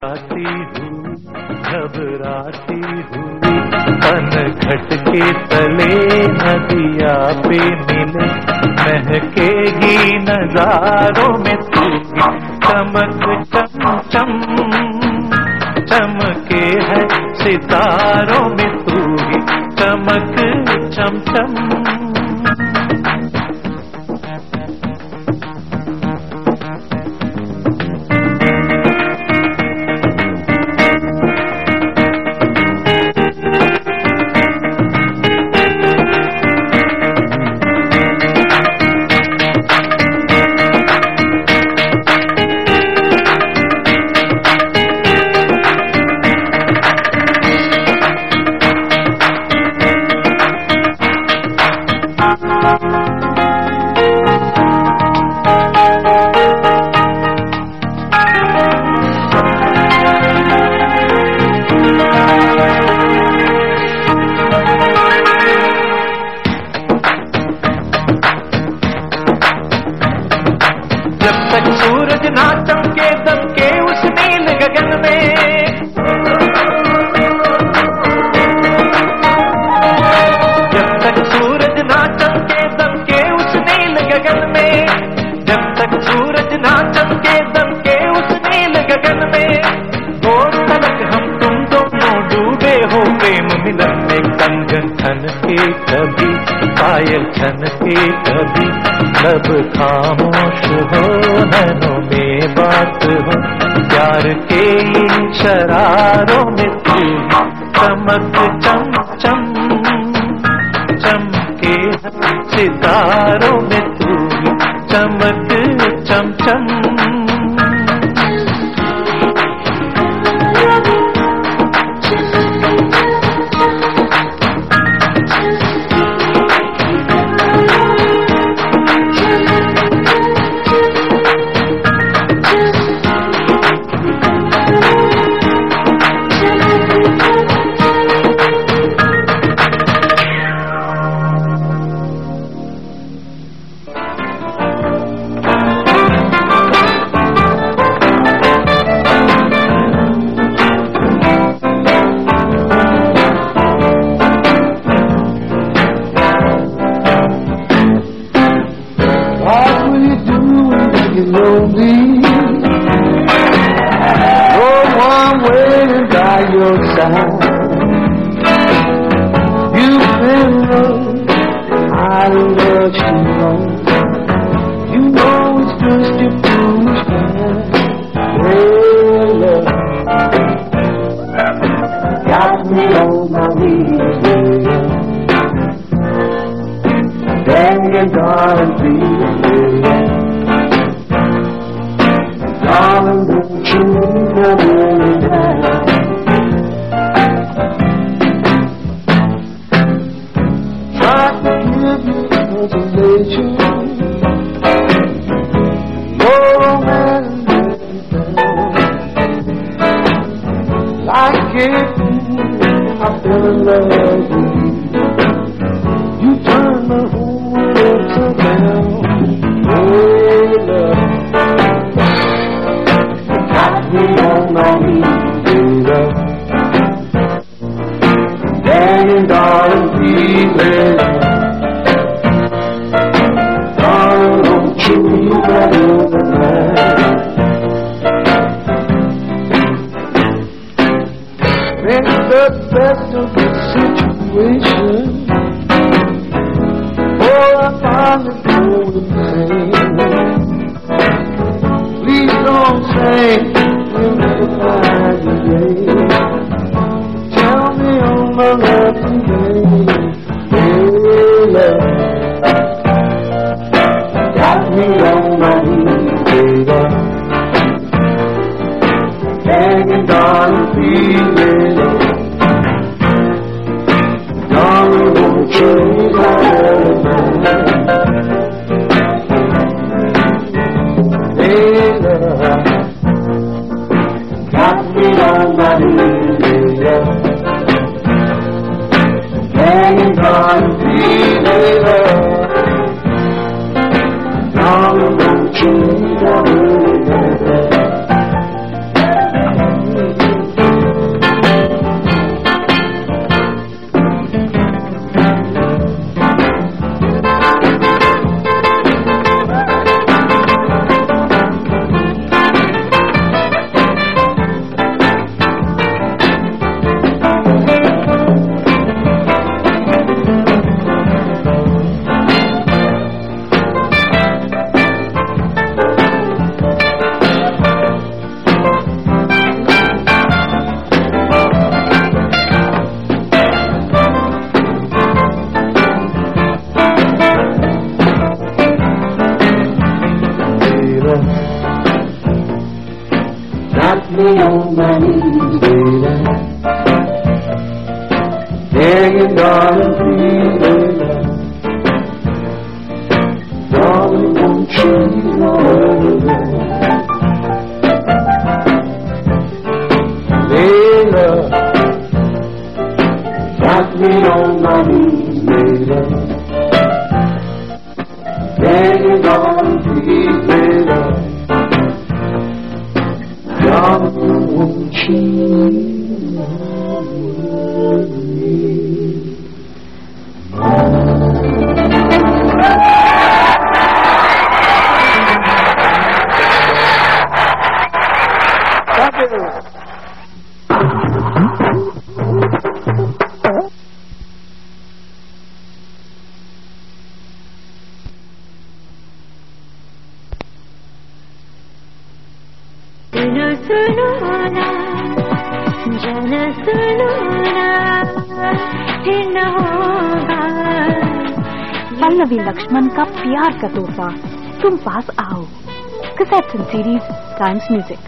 आती हूँ घबराती हूँ तन खटके तले नदिया पे मिले महकेगी नजारों में तू चमक चम चम चमके है सितारों में तू चमक चम चम। जब तक सूरज ना चमके दमके उस नील गगन में, जब तक सूरज ना चमके दमके उस नील गगन में, जब तक सूरज ना चमके दमके उस नील गगन में, और तलक हम तुम दोनों डूबे हो प्रेम मिलन में। कंगन खन के कभी पायल खन के कभी लब खामोश हो नैनों में बात हो प्यार के इन शरारों में तू चमक चम चम चमके सितारों में तू चमक चम चम। Your side, you've been wrong. I let you know. You know it's just a foolish plan. Well, love got me on my knees, begging, darling, please, darling, don't you never really die. Consolation, oh man, like it, I fell in love with you. You turned my whole world upside down. Oh love, got me on my knees, baby. Begging, darling, please, baby. Make the best of the situation. Oh, I finally know the pain. Please don't say you'll never find your day. Tell me on my lovely day. Hey, love, got me on my knees, baby. Begging, darling, please, baby. Darling, won't you leave my love? Hey, love, got me on my knees, baby. Begging, darling, please, baby. Darling, won't you leave my love? on my knees, baby. Begging, darling, please, baby. Darling, won't you know Layla, got me on my knees, baby. Begging, darling, please, baby. Darling, won't you Pallavi Lakshman का प्यार का तोहफा तुम पास आओ. Cassettes and CDs, Times Music.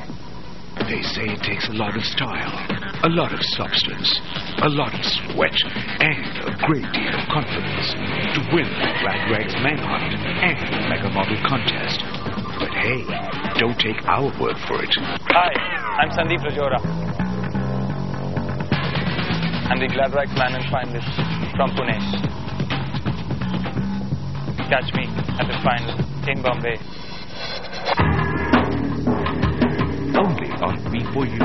They say it takes a lot of style, a lot of substance, a lot of sweat, and a great deal of confidence to win the Glad Rags Manhunt and Mega Model Contest. But hey, don't take our word for it. Hi, I'm Sandeep Rajora. I'm the Glad Rags Manhunt finalist from Pune. Catch me at the final in Bombay. Only on B4U.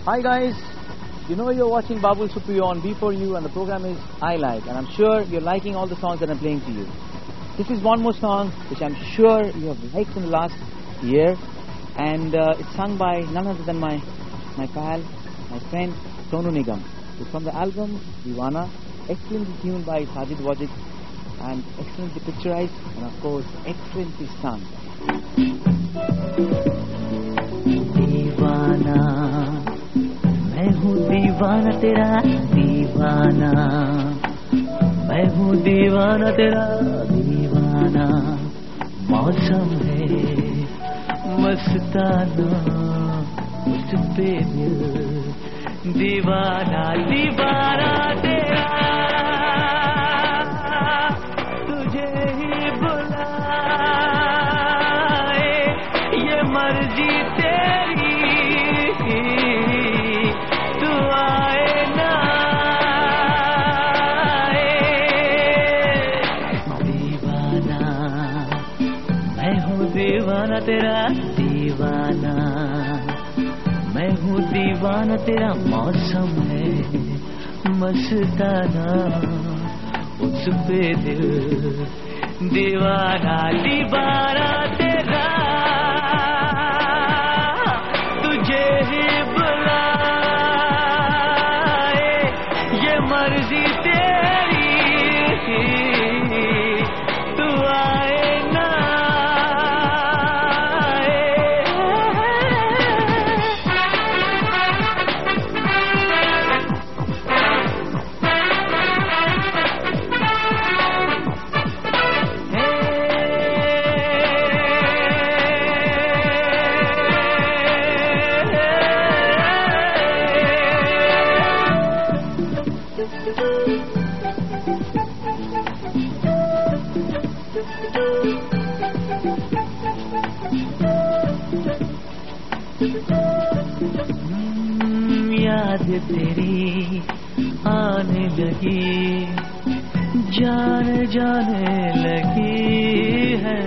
Hi guys, you know you're watching Babul Supriyo on B4U and the program is I Like, and I'm sure you're liking all the songs that I'm playing to you. This is one more song which I'm sure you have liked in the last year, and it's sung by none other than my pal, my friend Sonu Nigam. It's from the album Deewana, excellently tuned by Sajid Wajid and excellently picturized and of course excellently sung. दीवाना मैं हूँ दीवाना तेरा दीवाना मैं हूँ दीवाना तेरा दीवाना मौसम है मस्ताना मुझ पे दिल दीवाना दीवाना तेरा तुझे ही बुलाए ये मर्जी तेरी तू आए ना आए दीवाना मैं हूँ दीवाना तेरा दीवाना मैं हूँ दीवाना तेरा मौसम है मस्ताना उस पे दिल दीवाना दीवाना तेरा तुझे ही बुलाए ये मर्जी तेरी तू आए ना याद तेरी आने लगी जान जाने लगी है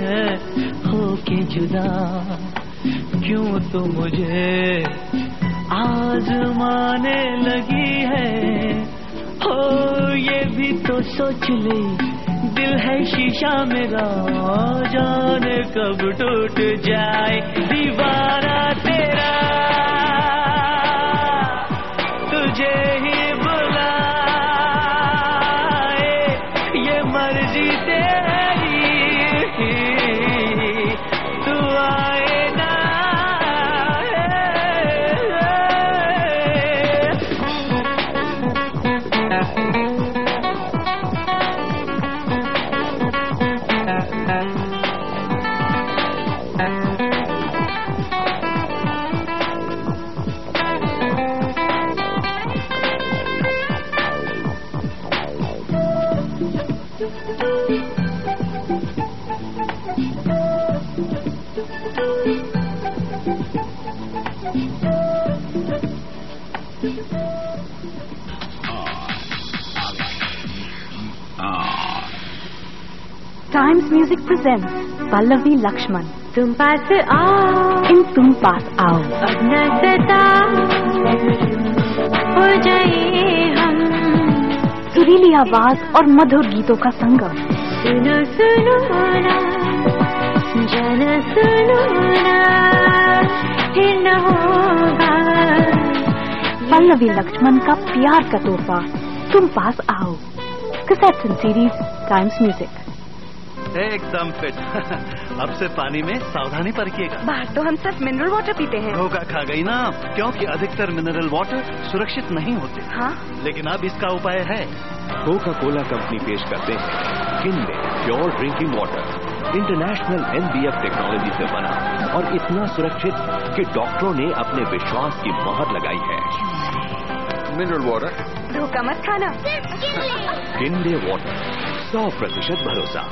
होके जुदा क्यों तो मुझे आजमाने लगी है हो ये भी तो सोच ले दिल है शीशा मेरा जाने कब टूट जाए दीवाना तेरा तुझे ही बुलाए ये मर्जी तेरी तू आए ना Times Music presents Pallavi Lakshman. तुम पास आओ, In तुम पास आओ. अब न सता हो जाए हम. सुरीली आवाज और मधुर गीतों का संगम. सुनो सुनो ना, जरा सुनो ना, फिर न होगा. पल्लवी लक्ष्मण का प्यार का तोहफा तुम पास आओ. Cassettes and series times music. एकदम फिट. अब से पानी में सावधानी बरतिएगा. बाहर तो हम सिर्फ मिनरल वाटर पीते हैं. धोखा खा गई ना, क्योंकि अधिकतर मिनरल वाटर सुरक्षित नहीं होते. हाँ? लेकिन अब इसका उपाय है. कोका कोला कंपनी पेश करते हैं Kinley pure drinking water. International NBF technology से बना और इतना सुरक्षित कि डॉक्टरों ने अपने विश्वास की मोहर लगाई है. मिनरल वाटर, धोखा मत खाना. किनले वाटर, 100% भरोसा.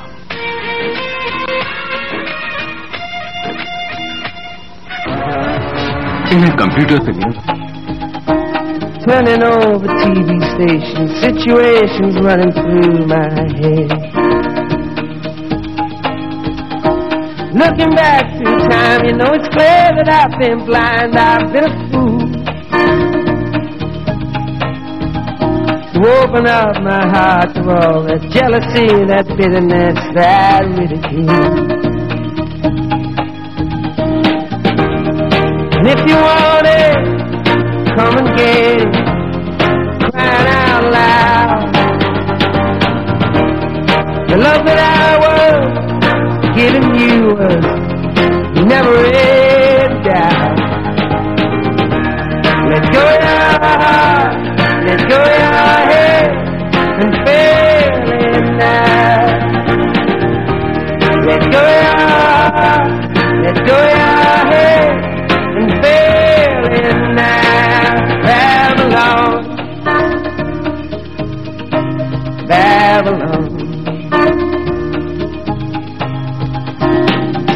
इन्हें कंप्यूटर से news. Turning over TV stations, situations running through my head. Looking back through time, you know it's clear that I've been blind, I've been a fool. To open up my heart to all that jealousy, that bitterness, that ridicule. And if you want it, come and get it, crying out loud. The love that I was giving you was never in doubt. Let go your heart, let go your head, and feel it now. Let go your heart, let go your head, and feel it now. Babylon, Babylon.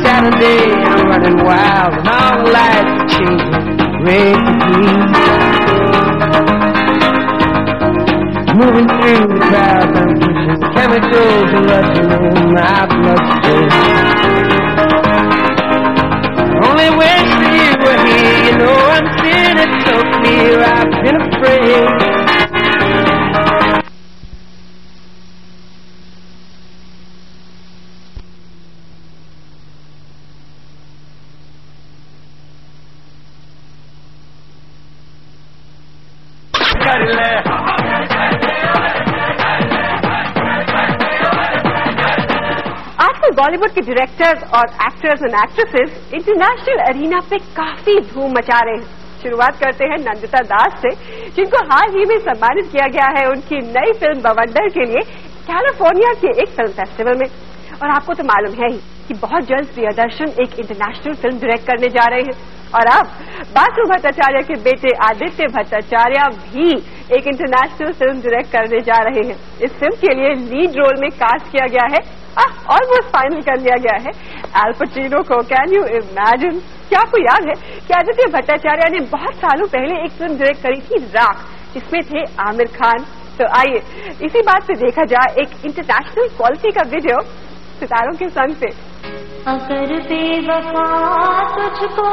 Saturday I'm running wild and all the lights are changing red to green. Moving through the crowds I'm pushing chemicals are rushing in my bloodstream. Only wish that you were here, you know I'm seeing it so clear, I've been afraid. आजकल बॉलीवुड के directors और actors and actresses international arena पे काफी धूम मचा रहे हैं. शुरुआत करते हैं नंदिता दास से, जिनको हाल ही में सम्मानित किया गया है उनकी नई फिल्म बवंडर के लिए कैलिफोर्निया के एक फिल्म फेस्टिवल में. और आपको तो मालूम है ही कि बहुत जल्द प्रियदर्शन एक इंटरनेशनल फिल्म डायरेक्ट करने जा रहे हैं. और अब बासु भट्टाचार्य के बेटे आदित्य भट्टाचार्य भी एक इंटरनेशनल फिल्म डायरेक्ट करने जा रहे हैं. इस फिल्म के लिए लीड रोल में कास्ट किया गया है, ऑलमोस्ट फाइनल कर लिया गया है, एल पचिनो को. Can you imagine? क्या आपको याद है कि आदित्य भट्टाचार्य ने बहुत सालों पहले एक फिल्म डायरेक्ट करी थी राख, जिसमें थे आमिर खान. तो आइए इसी बात से देखा जाए एक इंटरनेशनल क्वालिटी का वीडियो सितारों के संग से. अगर बेवफा तुझको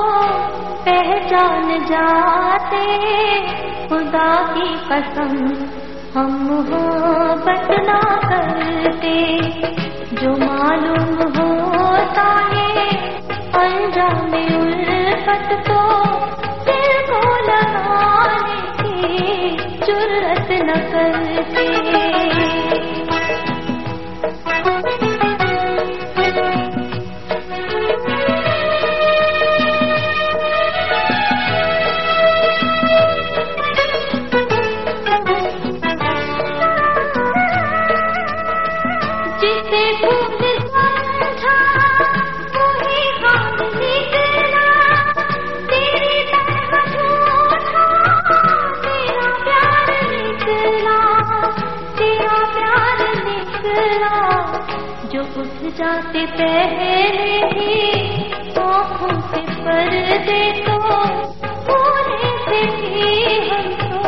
पहचान जाते, खुदा की कसम हम मोहब्बत ना करते. जो मालूम होता है अंजाम उल्फत तो दिल को लगाने की जुर्रत न करते. जाते पहले ही आँखों से पर्दे तो पूरे से भी हम तो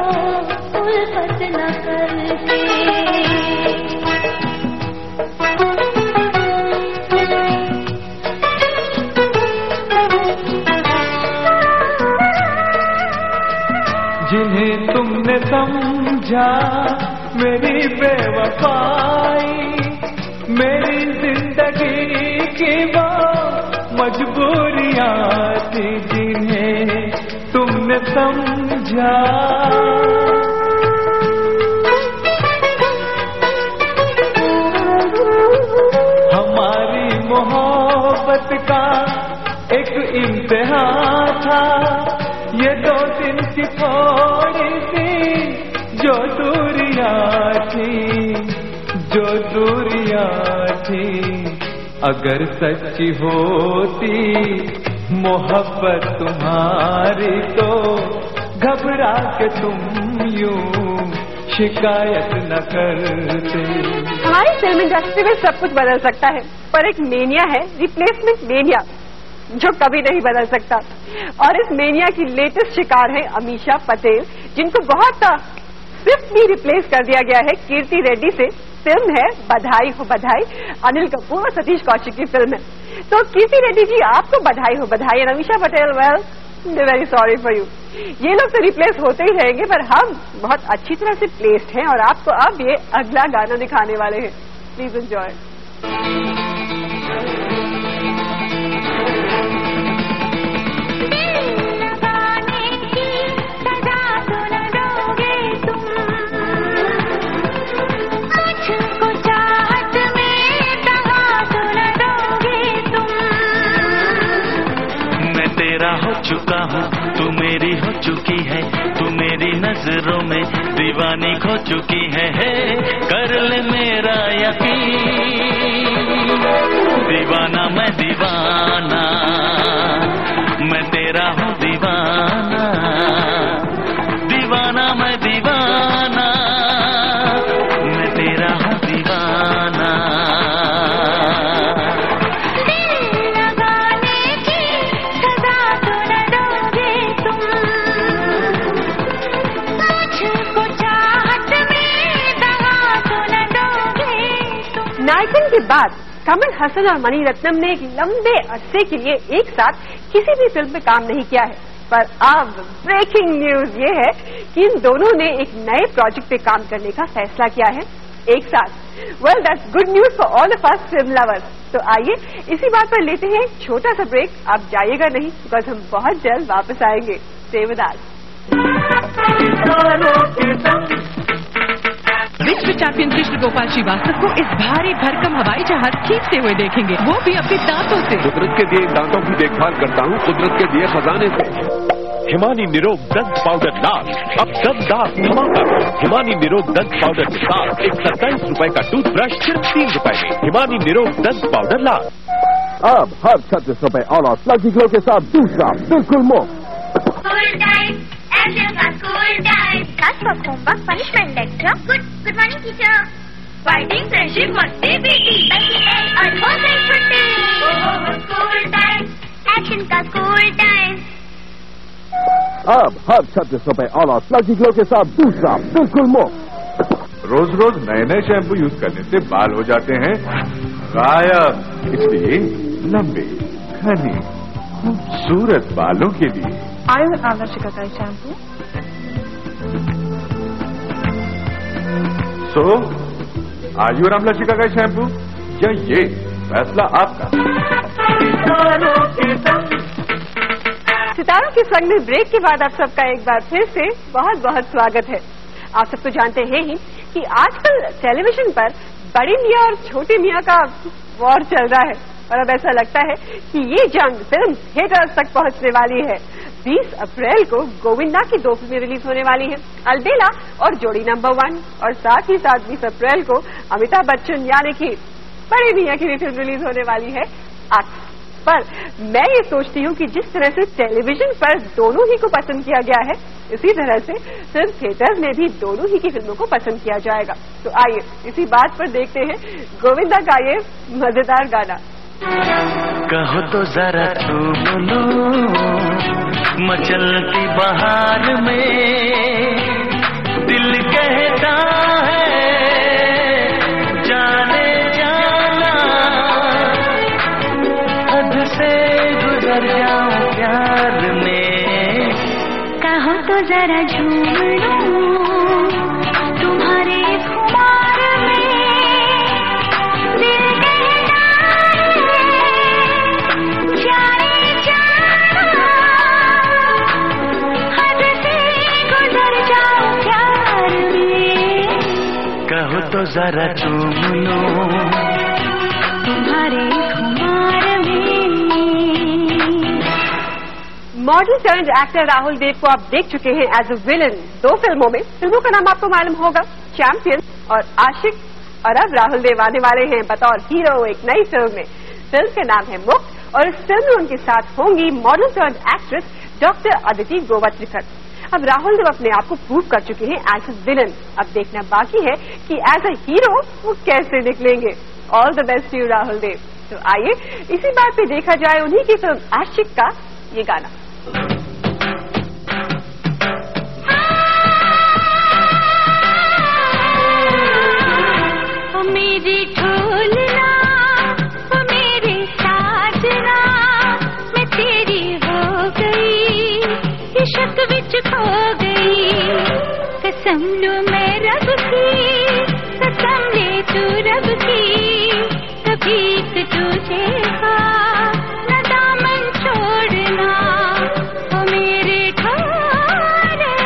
जिन्हें तुमने समझा मेरी बेवफाई, मेरी जिंदगी की वो मजबूरियां थी जिन्हें तुमने समझा। हमारी मोहब्बत का एक इम्तिहान था, ये 2 दिन की थोड़ी सी जो दूरियां थी, जो दूरियां थी। अगर सच्ची होती मोहब्बत तुम्हारी तो घबरा के तुम यूं शिकायत न करते। हमारी फिल्म इंडस्ट्री में सब कुछ बदल सकता है, पर एक मेनिया है, रिप्लेसमेंट मेनिया, जो कभी नहीं बदल सकता। और इस मेनिया की लेटेस्ट शिकार है अमीषा पटेल, जिनको बहुत स्विफ्टली रिप्लेस कर दिया गया है कीर्ति रेड्डी से। फिल्म है बधाई हो बधाई, अनिल कपूर और सतीश कौशिक की फिल्म है। तो कीर्ति रेड्डी जी, आपको बधाई हो बधाई। और Amisha Patel, well very sorry for you. ये लोग तो रिप्लेस होते ही रहेंगे, पर हम बहुत अच्छी तरह से प्लेस्ड हैं और आपको अब ये अगला गाना दिखाने वाले हैं। Please enjoy. हो चुका हूँ, तू मेरी हो चुकी है, तू मेरी नजरों में दीवानी खो चुकी है। कर ले मेरा यकीन, दीवाना मैं दीवाना, मैं तेरा हूँ दीवाना, दीवाना मैं दीवाना, मैं तेरा हूँ दीवाना। के बाद कमल हसन और मणि रत्नम ने एक लंबे अरसे के लिए एक साथ किसी भी फिल्म में काम नहीं किया है, पर अब ब्रेकिंग न्यूज ये है कि इन दोनों ने एक नए प्रोजेक्ट पे काम करने का फैसला किया है एक साथ। Well, that's good news for all of us film lovers. तो आइए इसी बात पर लेते हैं एक छोटा सा ब्रेक। आप जाइएगा नहीं, बिकॉज हम बहुत जल्द वापस आएंगे। Stay with us. विश्व चैंपियन कृष्ण गोपाल श्रीवास्तव को इस भारी भरकम हवाई जहाज खींचते हुए देखेंगे, वो भी अपने दांतों से। कुदरत के दिए दांतों की देखभाल करता हूँ, कुदरत के दिए खजाने से। हिमानी निरोग दंत पाउडर लाल, अब दंत दाग धमाका। हिमानी निरोग दंत पाउडर के साथ एक 27 रुपए का टूथब्रश सिर्फ 3 रुपए में। हिमानी निरोग दंत पाउडर लाल अब हर 36 रुपए और प्लकी ग्लो के साथ दूसरा बिल्कुल मुफ्त। Class work, homework, punishment, lecture. Good morning, teacher. Fighting, friendship, मस्ती, पीटी, और हो गई छुट्टी। School time, action का school time. अब हर 36 रुपए और प्लकी ग्लो के साथ दूसरा बिल्कुल मुफ्त। रोज रोज नए नए शैम्पू यूज करने से बाल हो जाते हैं गायब, इसलिए लंबे घने खूबसूरत बालों के लिए आयु आमला शिकाकाई शैम्पू। सो आयु और आमला शिकाकाई शैम्पू या ये फैसला आपका। सितारों के संग में ब्रेक के बाद आप सबका एक बार फिर से बहुत बहुत स्वागत है। आप सब तो जानते हैं ही कि आजकल टेलीविजन पर बड़ी मियाँ और छोटी मियाँ का वॉर चल रहा है, और अब ऐसा लगता है कि ये जंग फिल्म थिएटर्स तक पहुंचने वाली है। 20 अप्रैल को गोविंदा की 2 फिल्में रिलीज होने वाली हैं, अलबेला और जोड़ी नंबर 1, और साथ ही साथ 20 अप्रैल को अमिताभ बच्चन यानी कि बड़ी मियाँ की भी फिल्म रिलीज होने वाली है अक्स। पर मैं ये सोचती हूँ कि जिस तरह से टेलीविजन पर दोनों ही को पसंद किया गया है, इसी तरह से फिल्म थिएटर्स में भी दोनों ही की फिल्मों को पसंद किया जाएगा। तो आइए इसी बात पर देखते हैं गोविंदा का ये मजेदार गाना। कहो तो जरा तू बोलो, मचलती बहार में दिल कहता है जाने जाना, हद से गुजर जाऊं प्यार में। कहो तो जरा झूम लूं तुम्हारे खुमार में, दिल कहता है जाने जाना, हद से गुजर जाओ प्यार में। कहो तो जरा चूम लूं तुम्हारे खुमार में। Model turned actor Rahul Dev को आप देख चुके हैं एज अ विलन 2 फिल्मों में। फिल्मों का नाम आपको मालूम होगा, चैंपियन और आशिक। और अब राहुल देव आने वाले हैं बतौर हीरो एक नई फिल्म में। फिल्म का नाम है मुक्त और इस फिल्म में उनके साथ होंगी model turned actress doctor Aditi Gowitrikar. अब राहुल देव अपने आप को प्रूव कर चुके हैं एज अ विलन। अब देखना बाकी है कि एज अ हीरो वो कैसे निकलेंगे। All the best you Rahul Dev. तो आइए इसी बात पे देखा जाए उन्हीं की फिल्म आशिक का ये गाना। ओ मेरी ढोलना, ओ मेरे साजना, मैं तेरी हो गई, इश्क विच खो गई। कसम लो मैं रब की, कसम ले तू रब की, कभी तुझे न दामन छोड़ना, ओ मेरे ढोलना।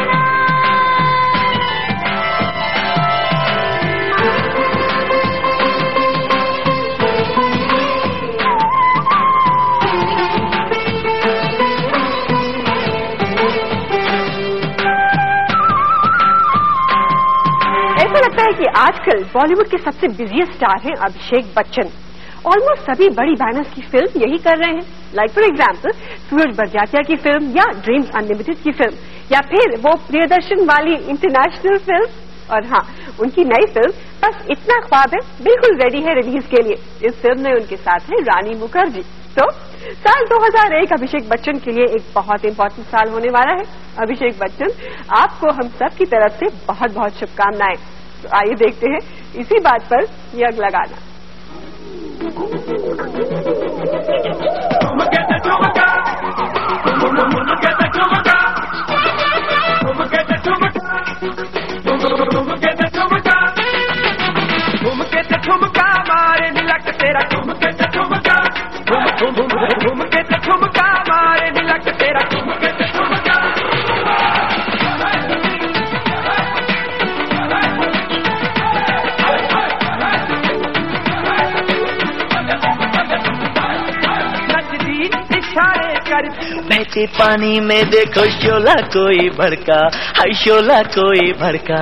ऐसा लगता है कि आजकल बॉलीवुड के सबसे बिजिएस्ट स्टार हैं अभिषेक बच्चन। ऑलमोस्ट सभी बड़ी बैनर्स की फिल्म यही कर रहे हैं। लाइक फॉर एग्जाम्पल सूरज बड़जात्या की फिल्म, या ड्रीम्स अनलिमिटेड की फिल्म, या फिर वो प्रियदर्शन वाली इंटरनेशनल फिल्म। और हाँ, उनकी नई फिल्म बस इतना ख्वाब है बिल्कुल रेडी है रिलीज के लिए। इस फिल्म में उनके साथ है रानी मुखर्जी। तो साल 2001 अभिषेक बच्चन के लिए एक बहुत इंपॉर्टेंट साल होने वाला है। अभिषेक बच्चन, आपको हम सब की तरफ से बहुत बहुत शुभकामनाएं। तो आइए देखते हैं इसी बात पर ये अगला गाना। ठुमका मारे निलक तेरा, ठुमके ते ठुमका, ठुमके ते ठुमका मारे निलक तेरा, ठुमके ते ठुमका। नचदी इशारे कर, बहते पानी में देखो शोला कोई भड़का, हाय शोला कोई भड़का।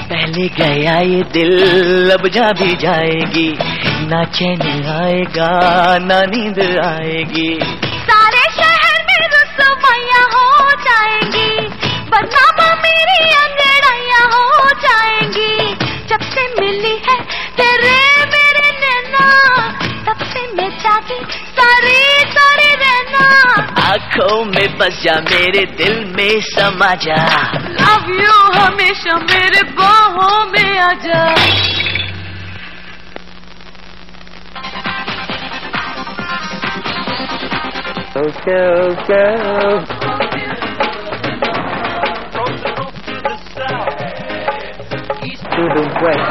पहले गया ये दिल अब जा भी जाएगी, ना चैन आएगा ना नींद आएगी। सारे शहर में रसोइयां हो जाएंगी, बदनाम मेरी अंगड़ाइयां हो जाएंगी। जब से मिली है तेरे मेरे नैना, तब से मैं जागी सारी सारी रहना। आँखों में बस जा मेरे दिल में समा जा, लव यू हमेशा मेरे बाहों में आजा। Okay okay to the west.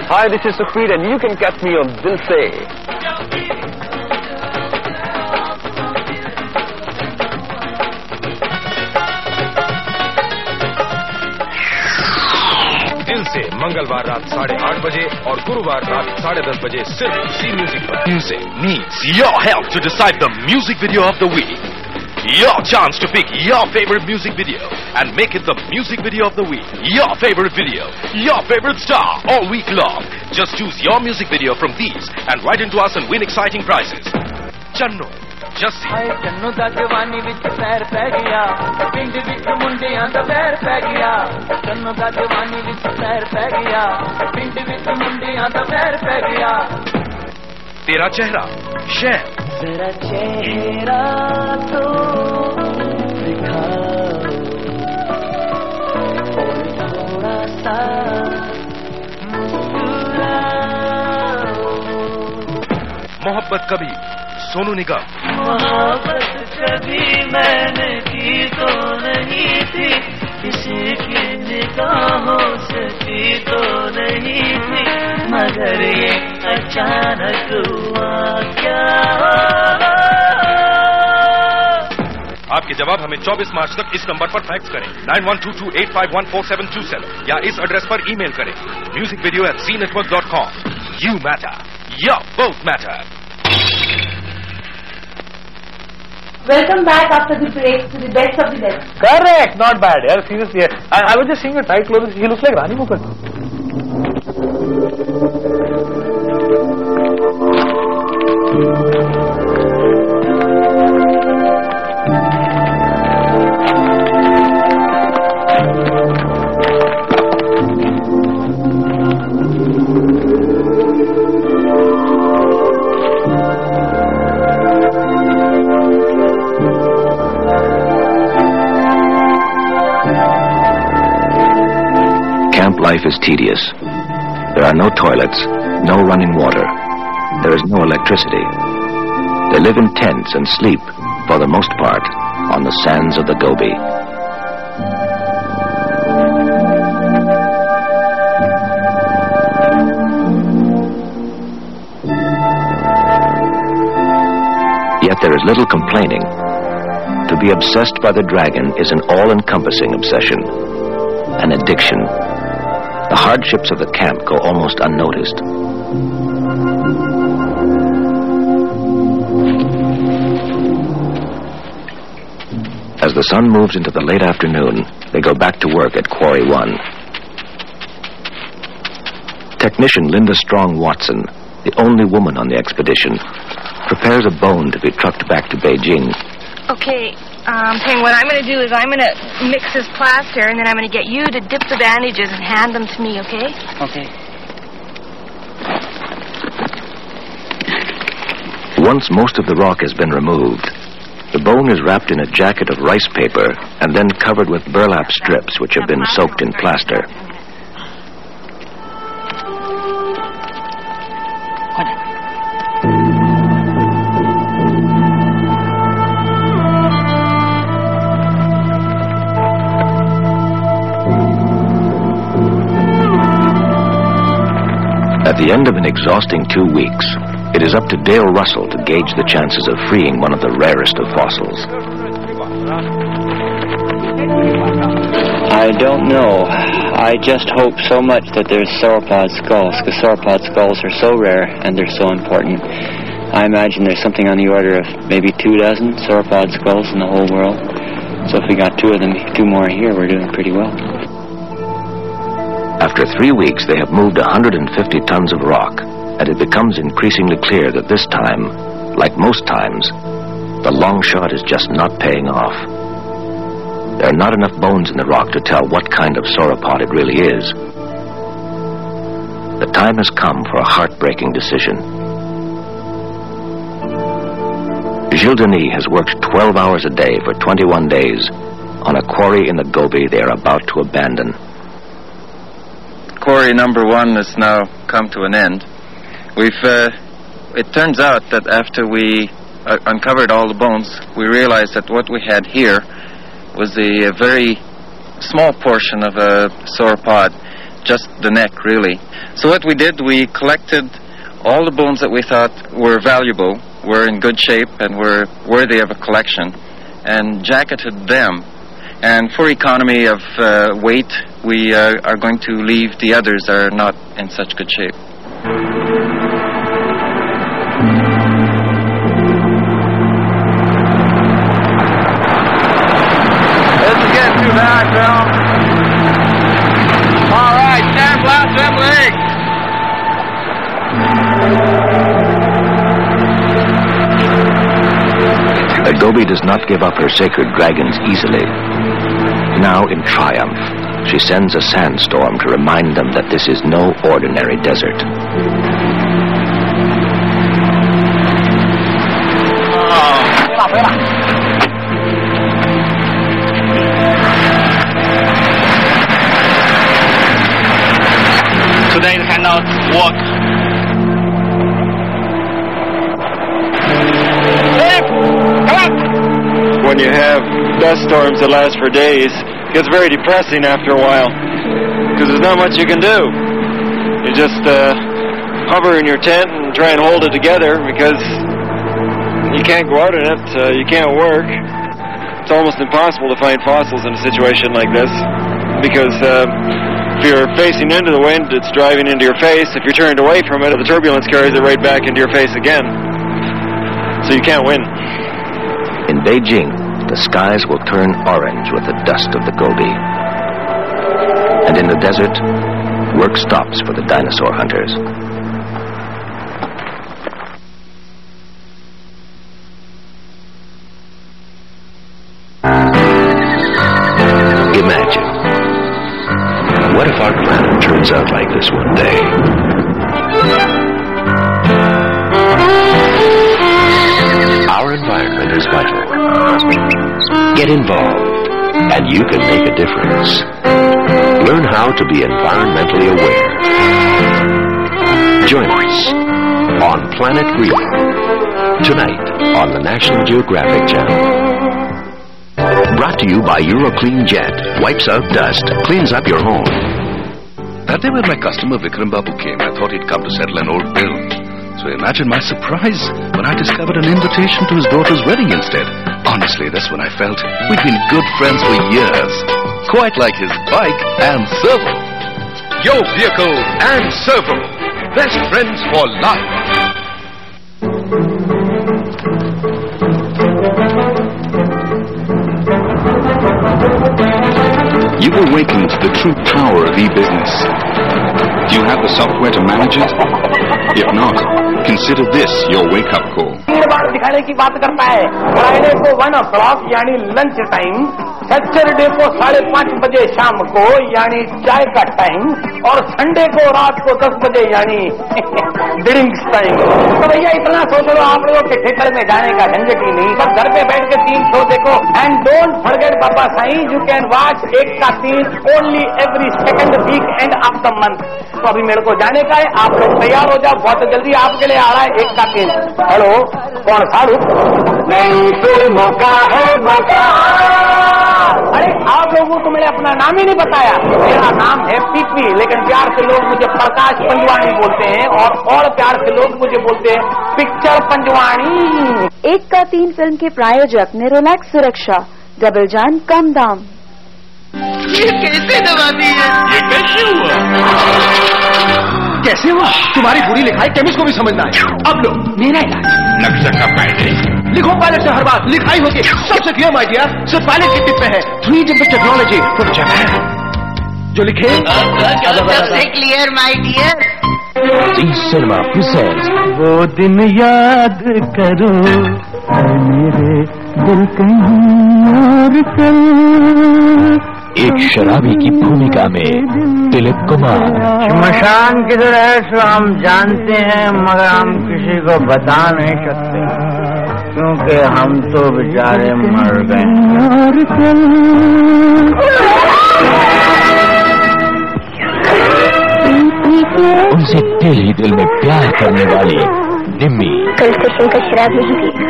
Hi, this is Sukhpreet and you can catch me on Dil Se. दिल से मंगलवार रात 8:30 बजे और गुरुवार रात 10:30 बजे सिर्फ सी म्यूजिक पर। Music needs your help to decide the music video of the week. Your chance to pick your favorite music video and make it the music video of the week. Your favorite video, your favorite star all week long. Just choose your music video from these and write into us and win exciting prizes. Channo, Jassi. हाय चन्नू दा जवानी विच पैर पै गया, पिंड विच मुंडियां दा पैर पै गया। चन्नू दा जवानी विच पैर पै गया, पिंड विच मुंडियां दा पैर पै गया। तेरा चेहरा, शेर। जरा चेहरा तो दिखाओ, थोड़ा सा मोहब्बत कभी, सोनू निगम। मोहब्बत कभी अचानक हुआ क्या आपके जवाब हमें 24 मार्च तक इस नंबर पर फैक्स करें 912285144727 या इस एड्रेस पर ईमेल करें musicvideo@znetwork.com. You matter. You both matter. Welcome back after the break to the best of the best. Correct, not bad. Yeah, seriously. I was just seeing your tight clothes. He looks like Rani Mukherjee. Life is tedious. There are no toilets, no running water. There is no electricity. They live in tents and sleep, for the most part, on the sands of the Gobi. Yet there is little complaining. To be obsessed by the dragon is an all-encompassing obsession, an addiction. The hardships of the camp go almost unnoticed. As the sun moves into the late afternoon, they go back to work at Quarry 1. Technician Linda Strong Watson, the only woman on the expedition, prepares a bone to be trucked back to Beijing. Okay, Ping, what I'm going to do is I'm going to mix this plaster, and then I'm going to get you to dip the bandages and hand them to me, okay? Okay. Once most of the rock has been removed, the bone is wrapped in a jacket of rice paper and then covered with burlap strips which have been soaked in plaster. At the end of an exhausting 2 weeks, it is up to Dale Russell to gauge the chances of freeing one of the rarest of fossils. I don't know. I just hope so much that there's sauropod skulls, because sauropod skulls are so rare and they're so important. I imagine there's something on the order of maybe 24 sauropod skulls in the whole world. So if we got 2 of them, 2 more here, we're doing pretty well. After 3 weeks, they have moved 150 tons of rock, and it becomes increasingly clear that this time, like most times, the long shot is just not paying off. There are not enough bones in the rock to tell what kind of sauropod it really is. The time has come for a heartbreaking decision. Gilles Denis has worked 12 hours a day for 21 days on a quarry in the Gobi they are about to abandon. Quarry number 1 has now come to an end. It turns out that after we uncovered all the bones, we realized that what we had here was a very small portion of a sauropod, just the neck really. So what we did, we collected all the bones that we thought were valuable, were in good shape and were worthy of a collection, and jacketed them. And for economy of weight, we are going to leave the others that are not in such good shape. Let's get to that, Bill. All right, stand flat, them legs. The Gobi does not give up her sacred dragons easily. Now, in triumph, she sends a sandstorm to remind them that this is no ordinary desert. Today the cannot walk. When you have dust storms that last for days, it gets very depressing after a while, because there's not much you can do. You just hover in your tent and try and hold it together because you can't go out in it, you can't work. It's almost impossible to find fossils in a situation like this because if you're facing into the wind, it's driving into your face. If you're turned away from it, the turbulence carries it right back into your face again. So you can't win. In Beijing, the skies will turn orange with the dust of the Gobi. And in the desert, work stops for the dinosaur hunters. Imagine, what if our planet turns out like this one day? Our environment is vital. Get involved, and you can make a difference. Learn how to be environmentally aware. Join us on Planet Green, tonight on the National Geographic Channel. Brought to you by Euroclean Jet. Wipes out dust, cleans up your home. That day when my customer Vikram Babu came, I thought he'd come to settle an old bill. So imagine my surprise when I discovered an invitation to his daughter's wedding instead. Honestly, that's when I felt we'd been good friends for years. Quite like his bike and servo. Your vehicle and servo. Best friends for life. You've awakened the true power of e-business. Do you have the software to manage it? If not, consider this your wake-up call. बार दिखाने की बात करता है। Friday को 1 o'clock यानी lunch time, Saturday को 5:30 बजे शाम को यानी चाय का टाइम, और संडे को रात को 10 बजे यानी ड्रिंक्स टाइम। तो भैया इतना सोच लो आप लोगों के थिएटर में जाने का झंझट ही नहीं, सब घर पे बैठ के 3 शो देखो। And don't forget Baba Sai, you can watch 1 का 3 only every second week end of the month. तो अभी मेरे को जाने का है, आप लोग तैयार हो जाओ, बहुत जल्दी आपके लिए आ रहा है 1 का 3। हेलो, कौन साड़ू? नहीं तो मौका है मौका। अरे आप लोगों को मैंने अपना नाम ही नहीं बताया। मेरा नाम है पीपी, लेकिन प्यार से लोग मुझे प्रकाश पंजवाणी बोलते हैं, और प्यार से लोग मुझे बोलते हैं पिक्चर पंजवाणी। 1 का 3 फिल्म के प्रायोजक नेरोलैक्स सुरक्षा, डबल जान कम दाम। ये कैसे दवा दी है? ये कैसे हुआ? कैसे हुआ? तुम्हारी पूरी लिखाई केमिस्ट को भी समझना है। अब लो मेरा इलाज। नक्शा का पायलट लिखो पायलट से हर बात लिखाई होगी, सबसे क्लियर माय डियर। सिर्फ पायलट की टिप में है 3D टेक्नोलॉजी फॉर जापान। जो लिखे सबसे clear my dear. Zee cinema presents वो दिन याद करो मेरे दिल कहीं और चल। एक शराबी की भूमिका में दिलीप कुमार। शमशान किधर है सो हम जानते हैं, मगर हम किसी को बता नहीं सकते क्योंकि हम तो बेचारे मर गए। उनसे दिल ही दिल में प्यार करने वाली निम्मी। कल स्टेशन का शराब नहीं पीता,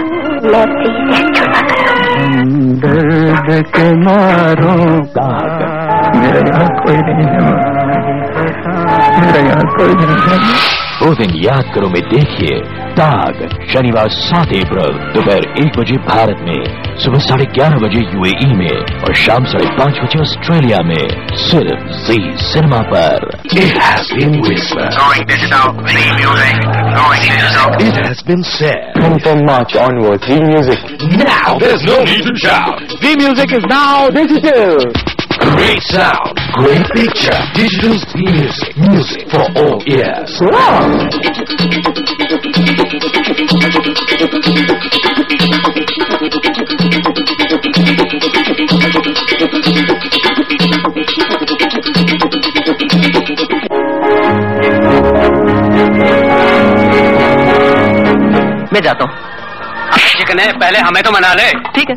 मैं अब से ही छोटा गया। दर्द के मारो मेरा यहाँ कोई नहीं है, मेरा यहाँ कोई नहीं है। वो दिन याद करो में देखिए दाग, शनिवार 7 अप्रैल दोपहर 1 बजे भारत में, सुबह 11:30 बजे UAE में और शाम 5:30 बजे ऑस्ट्रेलिया में, सिर्फ जी सिनेमा पर। It has been whispered. Going digital, Z music. Going digital. It has been said. From March onwards, Z Music. Now there's no need to shout. Z Music is now digital. Great sound, great picture, digital Z Music, music for all ears. मैं जाता हूँ। Chicken है, पहले हमें तो मना ले। ठीक है।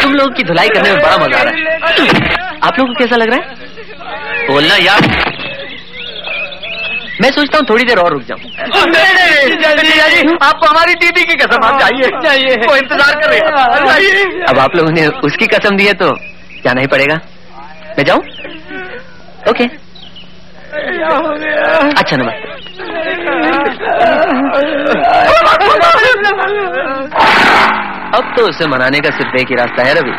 तुम लोगों की धुलाई करने में बड़ा मजा आ रहा है। आप लोगों को कैसा लग रहा है? बोलना यार। मैं सोचता हूँ थोड़ी देर और रुक जाऊँ। नहीं, आपको हमारी दीदी की कसम। आप जाइए, वो इंतजार कर रहे हैं। अब आप लोगों ने उसकी कसम दी है तो जाना ही पड़ेगा। मैं जाऊँ? ओके। अच्छा नमस्ते। अब तो उसे मनाने का सिर्फ एक ही रास्ता है रवि।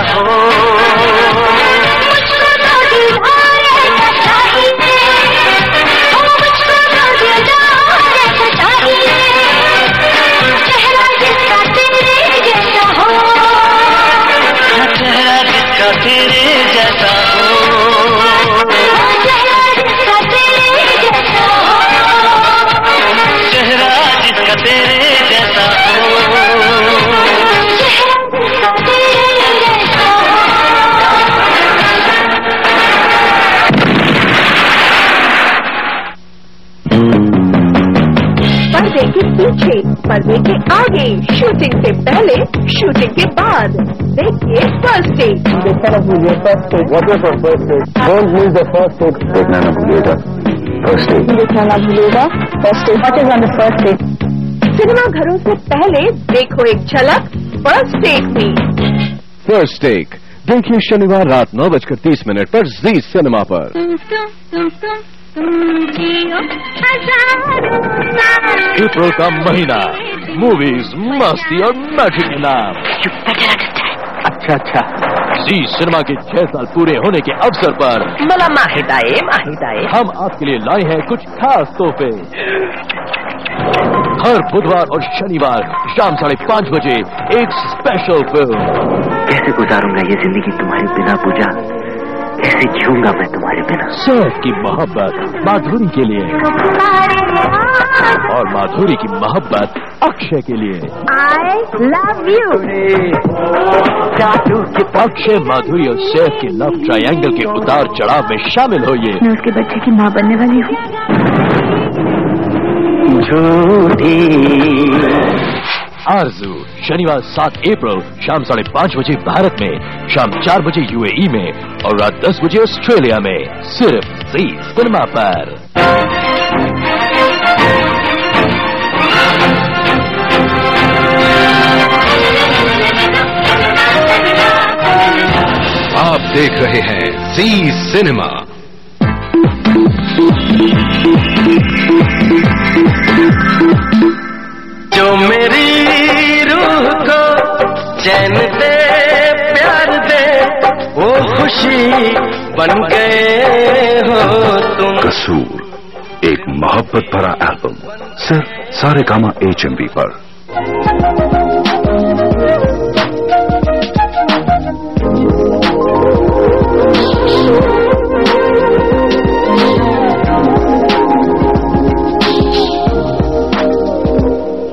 हो। मुझको तो दीवार ऐसा चाहिए, मुझको तो दिलदार ऐसा चाहिए, चेहरा जिसका तेरे जैसा हो, चेहरा जिसका तेरे जैसा हो, चेहरा जिसका तेरे जैसा हो, चेहरा जिसका तेरे जैसा हो, चेहरा जिसका तेरे जैसा हो। पर्दे के पीछे, पर्दे के आगे, शूटिंग से पहले, शूटिंग के बाद, देखिए फर्स्ट टेक। देखना न भूलिएगा first take. Don't miss the first take. देखना न भूलिएगा फर्स्ट टेक। देखना ना भूलिएगा first take. What is on the first take? Cinema घरों से पहले देखो एक झलक फर्स्ट टेक में। फर्स्ट टेक देखिए शनिवार रात 9:30 पर जी सिनेमा पर। अप्रैल का महीना, मूवीज, मस्ती और मैजिक के नाम। अच्छा जी सिनेमा के 6 साल पूरे होने के अवसर पर मला माहिदाए हम आपके लिए लाए हैं कुछ खास तोहफे। हर बुधवार और शनिवार शाम 5:30 बजे एक स्पेशल फिल्म। कैसे गुजारूंगा ये जिंदगी तुम्हारे बिना पूजा, कैसे जीऊंगा मैं तुम्हारे बिना। सैफ की मोहब्बत माधुरी के लिए और माधुरी की मोहब्बत अक्षय के लिए। I love you. Akshay, Madhuri और सैफ के लव ट्रायंगल के उतार चढ़ाव में शामिल होइए। मैं उसके बच्चे की माँ बनने वाली हूँ। आरजू शनिवार 7 अप्रैल शाम 5:30 बजे भारत में, शाम 4 बजे यूएई में और रात 10 बजे ऑस्ट्रेलिया में, सिर्फ जी सिनेमा पर। आप देख रहे हैं जी सिनेमा। जो मेरी रूह को चैन दे, प्यार दे, वो खुशी बन गए हो तुम। कसूर एक मोहब्बत भरा एल्बम सिर्फ सारेगामा HMV पर।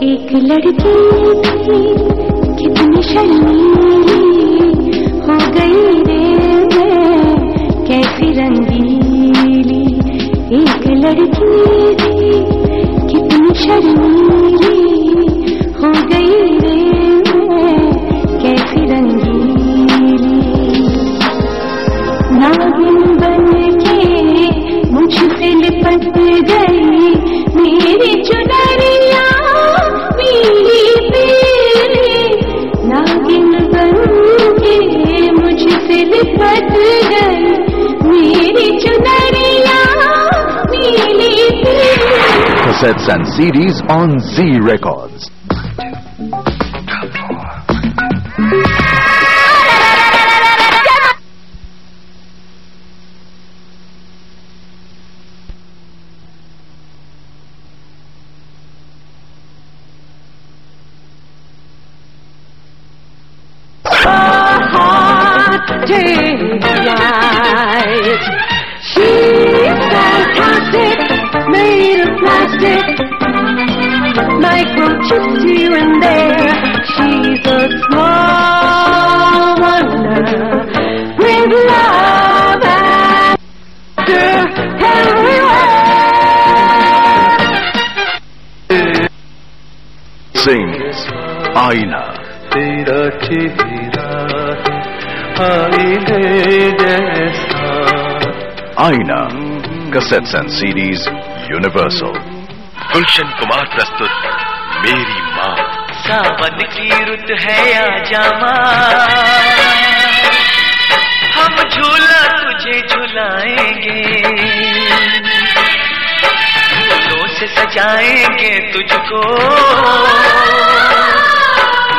एक लड़की थी कितनी शर्मीली, हो गई रे मैं कैसी रंगीली। एक लड़की थी कितनी शर्मीली, हो गई रे मैं कैसी रंगीली। नागिन बन के मुझसे लिपट गई मेरी चुनरिया, मेरी पीली। नागिन बन के मुझसे लिपट गई मेरी चुनरिया, मेरी पीली। Cassettes and CDs on Z Records. She's fantastic, made of plastic, microchips here and there. She's a small wonder with love after everywhere. Sings Aina. तेरा चेहरा आईने जैसा। Aina. Cassettes and CDs Universal. Gulshan Kumar प्रस्तुत मेरी माँ। सावन की रुत है या जामा, हम झूला तुझे झुलाएंगे, फूलों से सजाएंगे तुझको,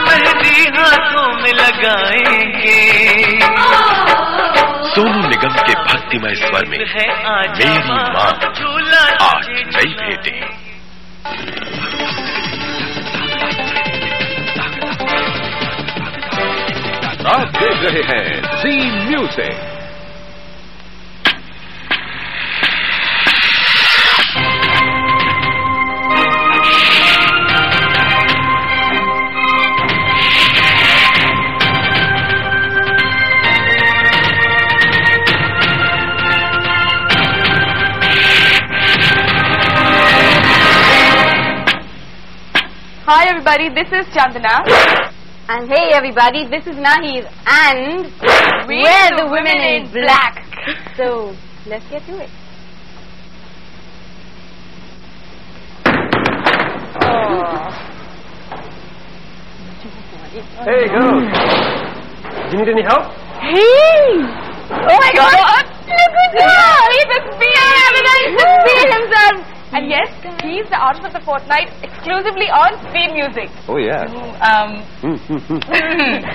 मेहंदी हाथ बातों में लगाएंगे। सोनू निगम के भक्तिमय स्वर में मेरी माँ, 8 नई भेंटें। आप देख रहे हैं जी music. Hi everybody, this is Chandana. And hey everybody, this is Nahir. And we're the women in black. So, let's get to it. Hey girls, do you need any help? Hey! Oh my god! Look at that! He's a spear! Everybody should see himself! And yes, he's the artist of the fortnight exclusively on Speed Music. Oh yeah. Go on.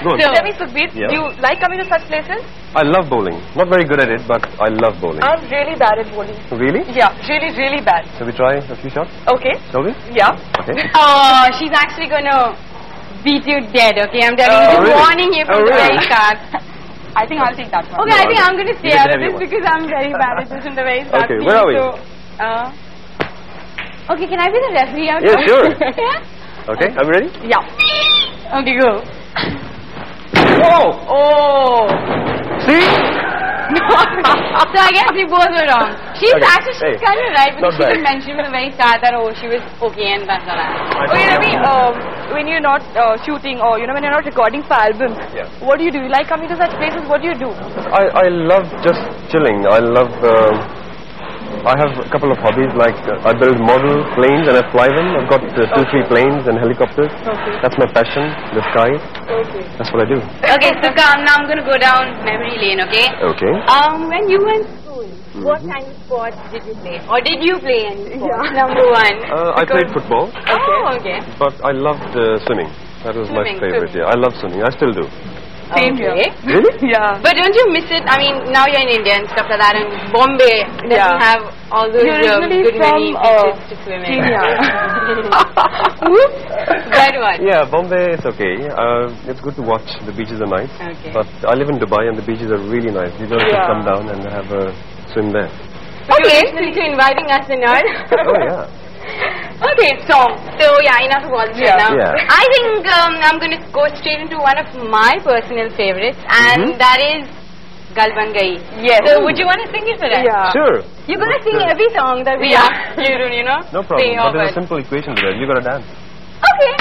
So, tell me, Sukhbir, Yeah. do you like coming to such places? I love bowling. Not very good at it, but I love bowling. I'm really bad at bowling. Really? Yeah, really, really bad. Shall we try a few shots? Okay. Shall we? Yeah. Okay. Oh, she's actually gonna beat you dead, okay? I'm telling you, really? warning you from Oh, the really? very start. I think I'll take that one. Okay, No, I think I'm gonna stay you can out of have this your one. because I'm very bad at this in the very start. Okay, where are we? Okay, can I be the referee out Yeah, here? sure. Yeah? Okay, are we ready? Yeah. Okay, go. Whoa! Oh. See? So I guess we both were wrong. She's Okay, actually she's hey, kind of right because not she bad. did mention from the very start that she was okay and that's all right. Okay, Ravi, when you're not shooting or when you're not recording for albums, Yeah. what do you do? You like coming to such places? What do you do? I love just chilling. I love. I have a couple of hobbies like I build model planes and I fly them. I've got 2-3 planes and helicopters. Okay. That's my passion, the sky. Okay. That's what I do. Okay, so now I'm gonna go down memory lane, okay? Okay. When you were in school, what kind of sports did you play? Or did you play any sports? Number one. I played football, Oh, okay. but I loved swimming. That was Swimming, my favorite. Yeah, I love swimming. I still do. Same here. Really? Yeah. But don't you miss it? I mean, now you're in India and stuff like that, and Bombay doesn't have all those You're originally good many from, beaches to swim in. Kenya. Whoops. That one. Yeah, Bombay is okay. It's good to watch. The beaches are nice. Okay. But I live in Dubai and the beaches are really nice. You don't have to come down and have a swim there. Okay, since you're inviting us in our... Oh yeah. Okay, so yeah, enough of all this now. Yeah. I think I'm going to go straight into one of my personal favorites, and that is Gal Ban Gayi. Yes. So would you want to sing it for us? Yeah. Sure. You're going to sing every song that we ask you to, No problem. sing But there's a over. simple equation to that. You gotta dance. Okay.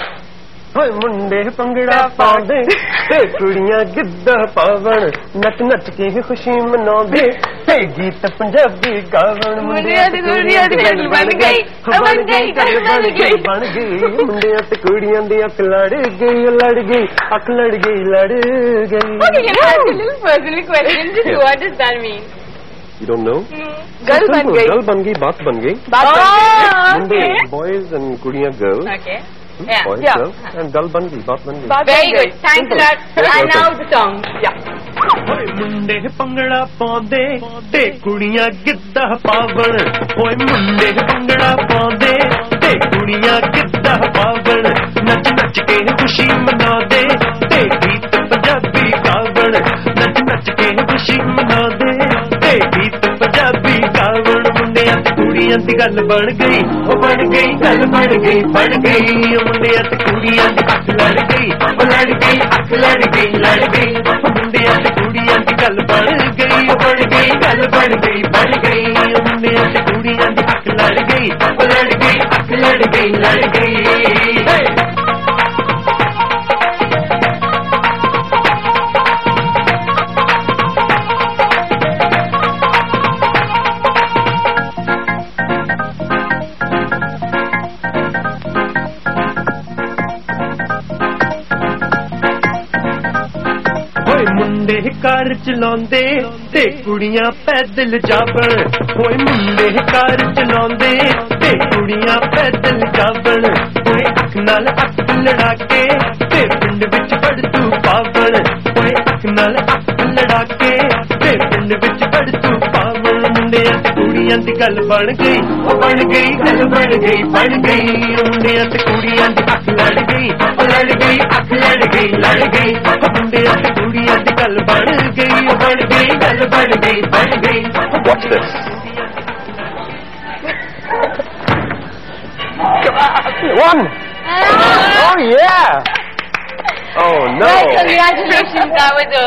ਹੋਏ ਮੁੰਡੇ ਭੰਗੜਾ ਪਾਉਂਦੇ ਤੇ ਕੁੜੀਆਂ ਗਿੱਧਾ ਪਾਵਣ ਨੱਚ ਨੱਚ ਕੇ ਖੁਸ਼ੀ ਮਨਾਉਂਦੇ ਤੇ ਗੀਤ ਪੰਜਾਬੀ ਗਾਵਣ ਮੁੰਡਿਆਂ ਤੇ ਕੁੜੀਆਂ ਦੀ ਗੱਲ ਬਣ ਗਈ ਬਣ ਗਈ ਗੱਲ ਬਣ ਗਈ ਬਣ ਗਈ ਮੁੰਡਿਆਂ ਤੇ ਕੁੜੀਆਂ ਦੀ ਅੱਖ ਲੜ ਗਈ ਅੱਖ ਲੜ ਗਈ ਲੜ ਗਈ Okay, can I ask you a little personal question? Just what does that mean? You don't know? Gal ban gayi. Gal ban gayi, baat ban gayi. Okay. Boys and kudiyan girls. Okay. Yeah. Boys, Yeah. girls. And gal ban gayi, baat ban gayi. Very good. Thanks a lot. And now the song. Yeah. ਓਏ ਮੁੰਡੇ ਭੰਗੜਾ ਪਾਉਂਦੇ ਤੇ ਕੁੜੀਆਂ ਗਿੱਧਾ ਪਾਵਣ ਓਏ ਮੁੰਡੇ ਭੰਗੜਾ ਪਾਉਂਦੇ ਤੇ ਕੁੜੀਆਂ ਗਿੱਧਾ ਪਾਵਣ ਨੱਚ ਨੱਚ ਕੇ ਖੁਸ਼ੀ ਮਨਾਉਂਦੇ ਤੇ ਗੀਤ ਪੰਜਾਬੀ ਗਾਵਣ ਨੱਚ ਨੱਚ ਕੇ ਖੁਸ਼ੀ ਮਨਾਉਂਦੇ ਤੇ ਗੀਤ ਪੰਜਾਬੀ ਗਾਵਣ ਮੁੰਡਿਆਂ ਤੇ ਕੁੜੀਆਂ ਦੀ ਗੱਲ ਬਣ ਗਈ ਉਹ ਬਣ ਗਈ ਗੱਲ ਬਣ ਗਈ ਮੁੰਡਿਆਂ ਤੇ ਕੁੜੀਆਂ ਦੀ ਅੱਖ ਲੜ ਗਈ ਉਹ ਲੜ ਗਈ ਅੱਖ ਲੜ ਗਈ ਮੁੰਡਿਆਂ ਤੇ ਕੁੜੀਆਂ ਦੀ ਗੱਲ ਬਣ ਗਈ ਉਹ ਬਣ ਗਈ ਗੱਲ ਬਣ ਗਈ ਮੁੰਡਿਆਂ ਤੇ ਕੁੜੀਆਂ ਦੀ ਅੱਖ ਲੜ ਗਈ ਉਹ ਲੜ ਗਈ ਅੱਖ ਲੜ ਗਈ ਮੁੰਡੇ ਕਾਰ ਚਲਾਉਂਦੇ ਤੇ ਕੁੜੀਆਂ ਪੈਦਲ ਜਾਵਣ ਓਏ ਮੁੰਡੇ ਕਾਰ ਚਲਾਉਂਦੇ ਤੇ ਕੁੜੀਆਂ ਪੈਦਲ ਜਾਵਣ ਓਏ ਅੱਖ ਨਾਲ ਅੱਖ ਲੜਾ ਕੇ ਤੇ ਪਿੰਡ ਵਿੱਚ ਪੜ ਤੂੰ नाल अख लड़ा के ते पिंड विच बड़ तू पावन मुंडियां ते कुड़ियां दी गल बन गई ओ बन गई गल बन गई मुंडियां ते कुड़ियां दी अख लड़ गई अख लड़ गई मुंडियां ते कुड़ियां दी गल बन गई ओ बन गई गल बन गई Watch this. One. Oh yeah. Oh no. Well, congratulations. That was a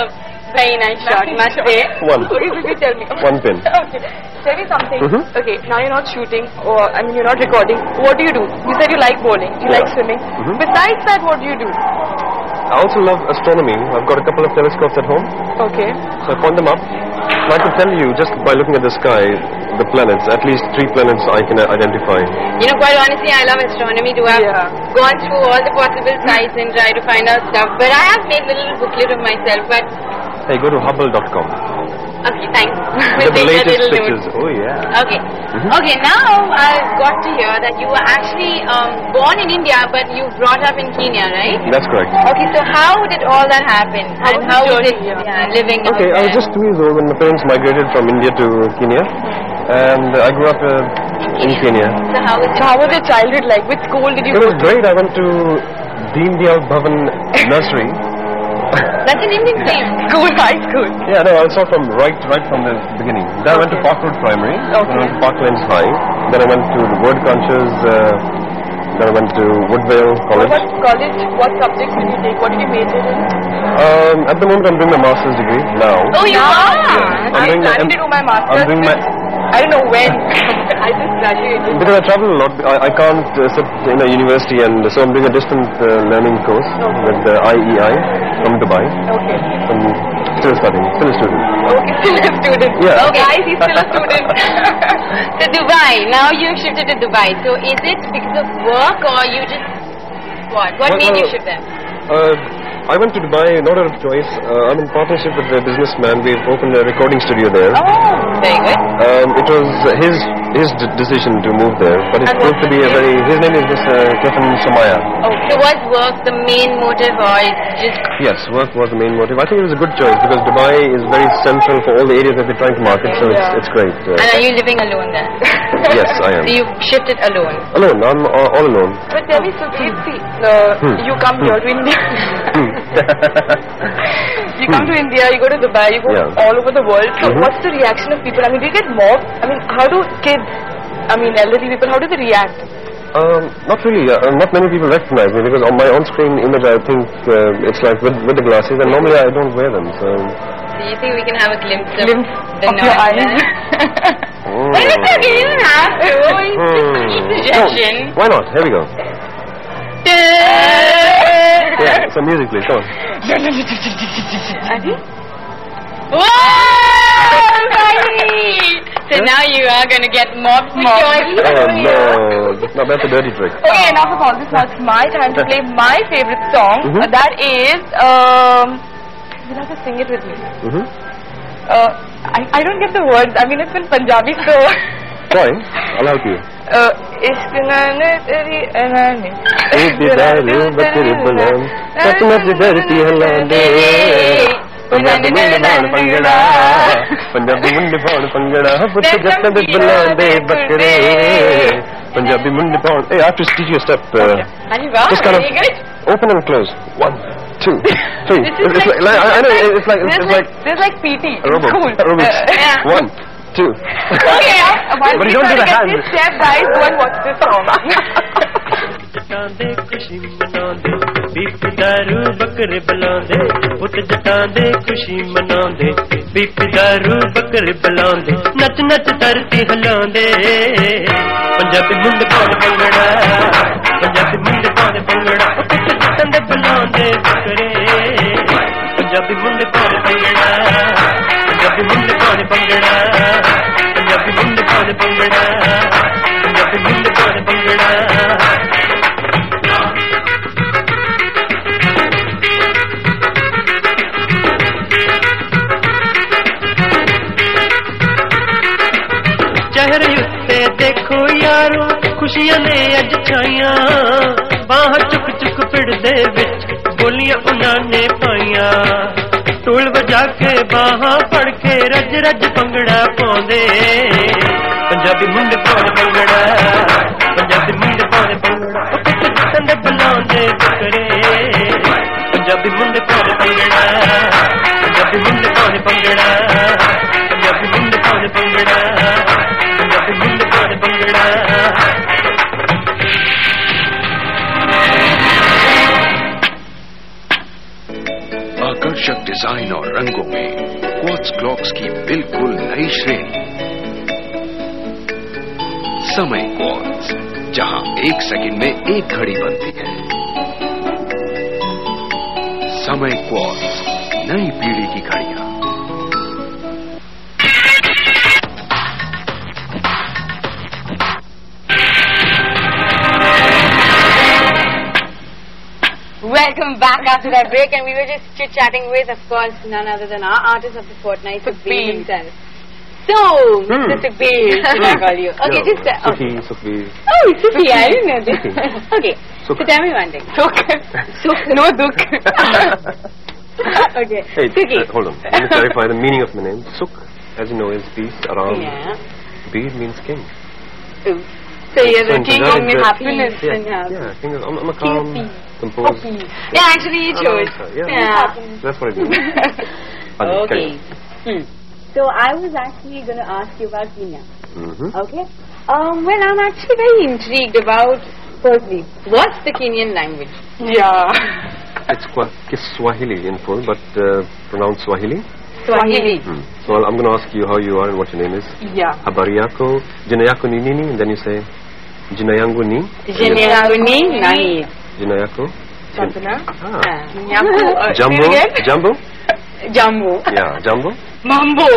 very nice shot, must say. One. Okay, if you tell me. One pin. Okay. Tell me something. Okay, now you're not shooting, or I mean you're not recording. What do? You said you like bowling. You like swimming. Besides that, what do you do? I also love astronomy. I've got a couple of telescopes at home. Okay. So I point them up. And I can tell you just by looking at the sky, the planets, at least 3 planets I can identify. You know, quite honestly, I love astronomy too. I've gone through all the possible sites and tried to find out stuff. But I have made a little booklet of myself. But Hey, go to Hubble.com. okay, thanks. The We'll take that latest little pictures. note. Oh yeah. Okay. Okay, now I've got to hear that you were actually born in India, but you brought up in Kenya, right? That's correct. Okay, so how did all that happen? And how was it living out Okay, I there? was just 2 years old when my parents migrated from India to Kenya. And I grew up in Kenya. So how was your childhood like? Which school did you It go was to? great. I went to Deen Dayal Bhavan Nursery. That's an Indian name. School, high school. Yeah, no, I saw from right from the beginning. Then I went to Park Road Primary. Then I went to Parklands High. Then I went to the Word Conscious. Then I went to Woodvale College. What college? What subjects did you take? What did you major in? At the moment, I'm doing my master's degree now. Oh, you are? Yeah. I'm planning to do my master's. I'm doing my. I don't know when. I just graduated. Because I travel a lot, I can't sit in a university, and so I'm doing a distant learning course with the IEI from Dubai. Okay. I'm still studying, still a student. Okay, still a student. Yeah. Okay, guys, he's still a student. So Dubai, now you've shifted to Dubai. So is it because of work or you just, what? What made you shift there? I went to Dubai not out of choice. I'm in partnership with a businessman. We've opened a recording studio there. Oh, very good. It was his decision to move there, but it proved to be a very. His name is Mr. Clifton Somaya. Oh, so was work the main motive or it's just... Yes, work was the main motive. I think it was a good choice because Dubai is very central for all the areas that we're trying to market, so it's great. And are you living alone there? Yes, I am. So you shifted alone? Alone, I'm all alone. But tell me, so you come here to India. You come to India, you go to Dubai, you go all over the world. So what's the reaction of people? I mean, do you get mobbed? I mean, how do kids, elderly people, how do they react? Not really. Not many people recognize me because on my on-screen image, I think it's like with the glasses, and normally I don't wear them. So. Do you think we can have a glimpse of the of your eyes? But it's okay, you don't have to. It's just a suggestion. Oh, why not? Here we go. Yeah, some music, please. Come on. Whoa! So now you are going to get mobbed for joining. Oh no, that's a dirty trick. Okay, enough of all this. Now it's my time to play my favorite song. That is, you'll have to sing it with me. I don't get the words. I mean, it's in Punjabi, so... Try. I'll help you. Ishq naane teri anane Didaru bakri bulan Satmat dharti halande Punjabi munde bhaan pangada Punjabi munde bhaan pangada Put gatad bulande bakre Punjabi munde bhaan. Hey, I have to teach you a step. Just kind of open and close. 1, 2, 3. I know it's like this is like PT. Aerobics. Yeah. 1, 2. Okay, but you don't do the hand. This step, guys, go and watch this song. ਜਟਾਂਦੇ ਖੁਸ਼ੀ ਮਨਾਉਂਦੇ BP ਦਾਰੂ ਬੱਕਰੇ ਬੁਲਾਉਂਦੇ ਪੁੱਤ ਜਟਾਂਦੇ ਖੁਸ਼ੀ ਮਨਾਉਂਦੇ BP ਦਾਰੂ ਬੱਕਰੇ ਬੁਲਾਉਂਦੇ ਨੱਚ ਨੱਚ ਧਰਤੀ ਹਿਲਾਉਂਦੇ ਪੰਜਾਬੀ ਮੁੰਡੇ ਪਾਉਣ ਭੰਗੜਾ ਪੰਜਾਬੀ ਮੁੰਡੇ ਪਾਉਣ ਭੰਗੜਾ ਪੁੱਤ ਜਟਾਂਦੇ ਬੁਲਾਉਂਦੇ ਬੱਕਰੇ ਪੰਜਾਬੀ ਮੁੰਡੇ ਪਾਉਣ ਭੰਗੜਾ ਪੰਜਾਬੀ ਮੁੰਡੇ ਪਾਉਣ ਭੰਗੜਾ ਪੰਜਾਬੀ ਮੁੰਡੇ ਪਾਉਣ ਭੰਗੜਾ ਪੰਜਾਬੀ ਮੁੰਡੇ ਪਾਉਣ ਭੰਗੜਾ चेहरे उत्ते देखो यारो खुशियां ने अज छाइया बाह चुक चुक पिड़ दे विच बोलियां उन्हां ने पाइया ढोल बजा के बाहां फड़ के रज रज भंगड़ा पाउंदे पंजाबी मुंडे पाउंदे भंगड़ा पंजाबी मुंडे पाउंदे भंगड़ा किते संडे बुलाउंदे टकरे पंजाबी मुंडे पाउंदे भंगड़ा पंजाबी मुंडे पाउंदे भंगड़ा पंजाबी मुंडे पाउंदे भंगड़ा पंजाबी मुंडे पाउंदे भंगड़ा आकर्षक डिजाइन और रंगों में क्वार्ट्ज क्लॉक्स की बिल्कुल नई श्रेणी समय क्वार्ट्ज, जहां 1 सेकंड में 1 घड़ी बनती है। समय क्वार्ट्ज, नई पीढ़ी की घड़ियां। Welcome back after that break, and we were just chit-chatting with, of course, none other than our artist of the fortnight, Sukhbir himself. So, Mr. Sukhbir, should I call you? Okay, Yeah, just... Sukhbir. Oh, Sukhbir, I didn't know this. Okay, so tell me one thing. Sukh, no dukh. Okay, Hey, Sukhi. hold on. Let me clarify the meaning of my name. Sukh, as you know, is peace. Aram. Yeah. Bir means king. So you're the So in king Punjabi, of the- happiness Yeah, and happiness. yeah. King of, I'm a calm, composed. Yeah, actually you chose. Yeah. That's what I do. Okay. So I was actually going to ask you about Kenya. Mm-hmm. Okay. Well, I'm actually very intrigued about, firstly, what's the Kenyan language? Yeah. It's Kiswahili in full, but pronounced Swahili. Swahili. So I'm going to ask you how you are and what your name is. Yeah. Habari yako, jina yako ni nini? And then you say, jina yangu ni? Jina yangu ni Nahi. Jina yako? Chandana. Jumbo? Jumbo? Jumbo. Yeah, Jumbo? Mambo.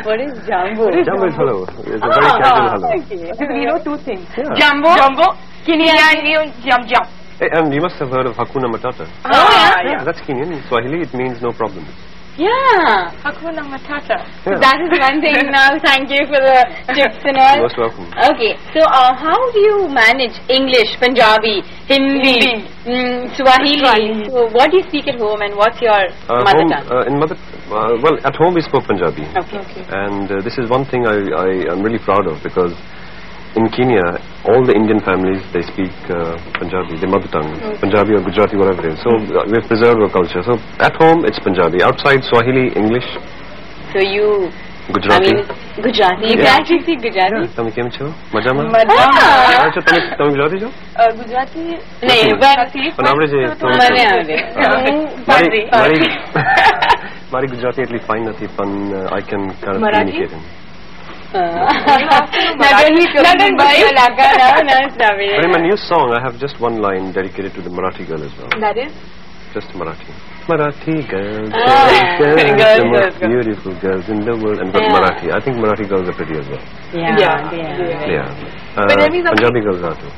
What is Jumbo? Jumbo is hello. It's a very casual hello. Okay. We know two things. Yeah. Jumbo. Kenyan. Jum. Hey, and you must have heard of Hakuna Matata. Oh, yeah. That's Kenyan. In Swahili, it means no problem. Yeah. Hakuna Matata. Yeah. That is one thing now. Thank you for the tips and all. Most welcome. Okay. So, how do you manage English, Punjabi, Hindi, Swahili? So, what do you speak at home and what's your mother tongue? Well, at home we spoke Punjabi. Okay. And this is one thing I am really proud of, because in Kenya, all the Indian families, they speak Punjabi, the mother tongue, Punjabi or Gujarati, whatever it is. So we've preserved our culture. So at home, it's Punjabi. Outside, Swahili, English. So you... Gujarati. I mean, Gujarati. You can actually speak Gujarati. તમે કેમ છો? મજામાં? મજામાં. તમે ગુજરાતી છો? Gujarati? નહીં, Gujarati. પણ આવડે છે તો મને આવડે. મારી ગુજરાતી એટલી ફાઇન નથી, પણ I can kind of Marathi? communicate in. But in my new song, I have just one line dedicated to the Marathi girl as well. That is? Just Marathi. Marathi girls, girls, the most beautiful girls in the world. And but Marathi. I think Marathi girls are pretty as well. Yeah. But I mean, Punjabi girls are too.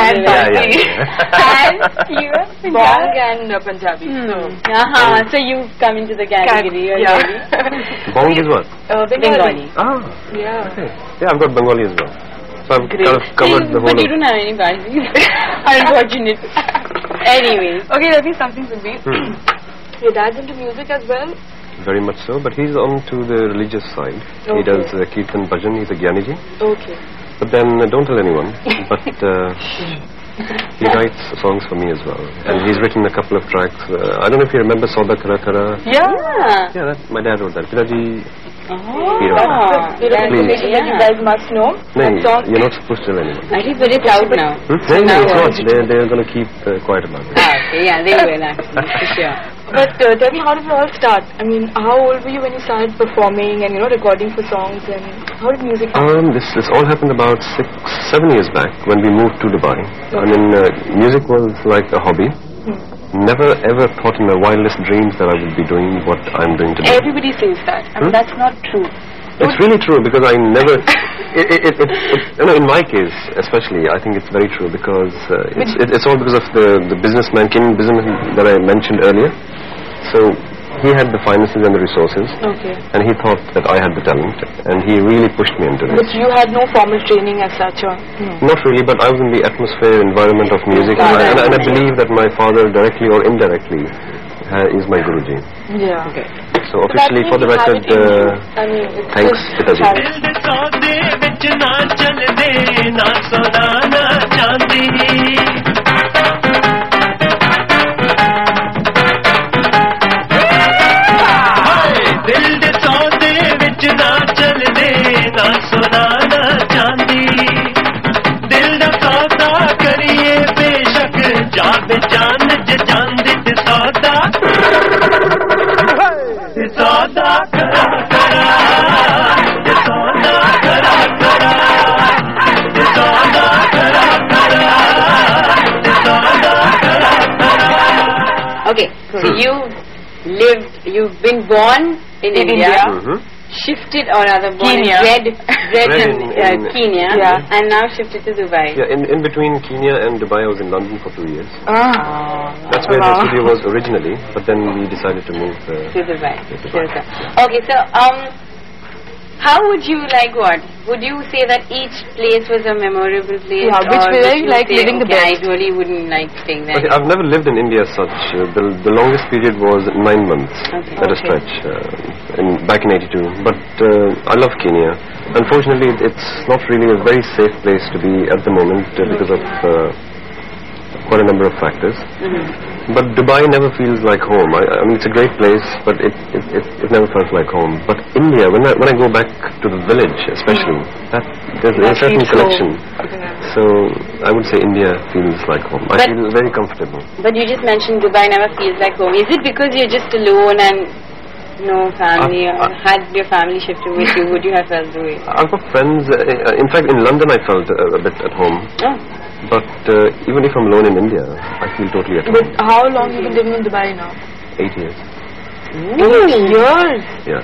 And And you Bong and Punjabi. So you come into the category already. Bong is what? Bengali. Ah. Yeah. Okay. Yeah, I've got Bengali as well. So I've kind of covered the whole But you don't have any Bengali. Unfortunate. Anyways. Okay, that is something to be. Your dad's into music as well? Very much so, but he's on to the religious side. He does Kirtan Bhajan, he's a Gyaniji. Okay. But then, don't tell anyone, but he writes songs for me as well. And he's written a couple of tracks. I don't know if you remember Sauda Kara Kara. Yeah. My dad wrote that. Piraji. He wrote that. That you guys must know. No, you're not supposed to tell anyone. I think very proud now. No, it's not. They're going to keep quiet about it. Okay, yeah, they will actually, for sure. But tell me, how did it all start? I mean, how old were you when you started performing and, recording for songs, and how did music happen? This all happened about 6-7 years back when we moved to Dubai. I mean, music was like a hobby. Never ever thought in my wildest dreams that I would be doing what I'm doing today. Everybody says that. I mean, that's not true. It's really true, because I never... in my case, especially, I think it's very true, because it's all because of the businessman, Kenyan businessman that I mentioned earlier. So he had the finances and the resources, and he thought that I had the talent, and he really pushed me into this. But you had no formal training as such, or no? Not really, but I was in the atmosphere, environment of music, and I believe that my father, directly or indirectly, is my Guruji. Yeah. Okay. So officially, for the record, thanks, Pitaji. Okay, so you've been born in India, shifted or rather born Kenya. bred in Kenya, and now shifted to Dubai. Yeah, in between Kenya and Dubai, I was in London for 2 years. Ah. That's where the studio was originally, but then we decided to move to Dubai. Okay, so how would you would you say that each place was a memorable place? Yeah, which way you like living the best? I really wouldn't like staying there. Okay, I've never lived in India as such. The longest period was 9 months at a stretch, back in '82. But I love Kenya. Unfortunately, it's not really a very safe place to be at the moment because of quite a number of factors. But Dubai never feels like home. I mean, it's a great place, but it never felt like home. But India, when I go back to the village, especially, there's a certain connection. So I would say India feels like home. I feel very comfortable. But you just mentioned Dubai never feels like home. Is it because you're just alone and no family? Had your family shifted with you, would you have felt the way? I've got friends. In fact, in London, I felt a bit at home. Oh. But even if I'm alone in India, I feel totally at home. But how long have you been living in Dubai now? 8 years. 8 years? Yeah.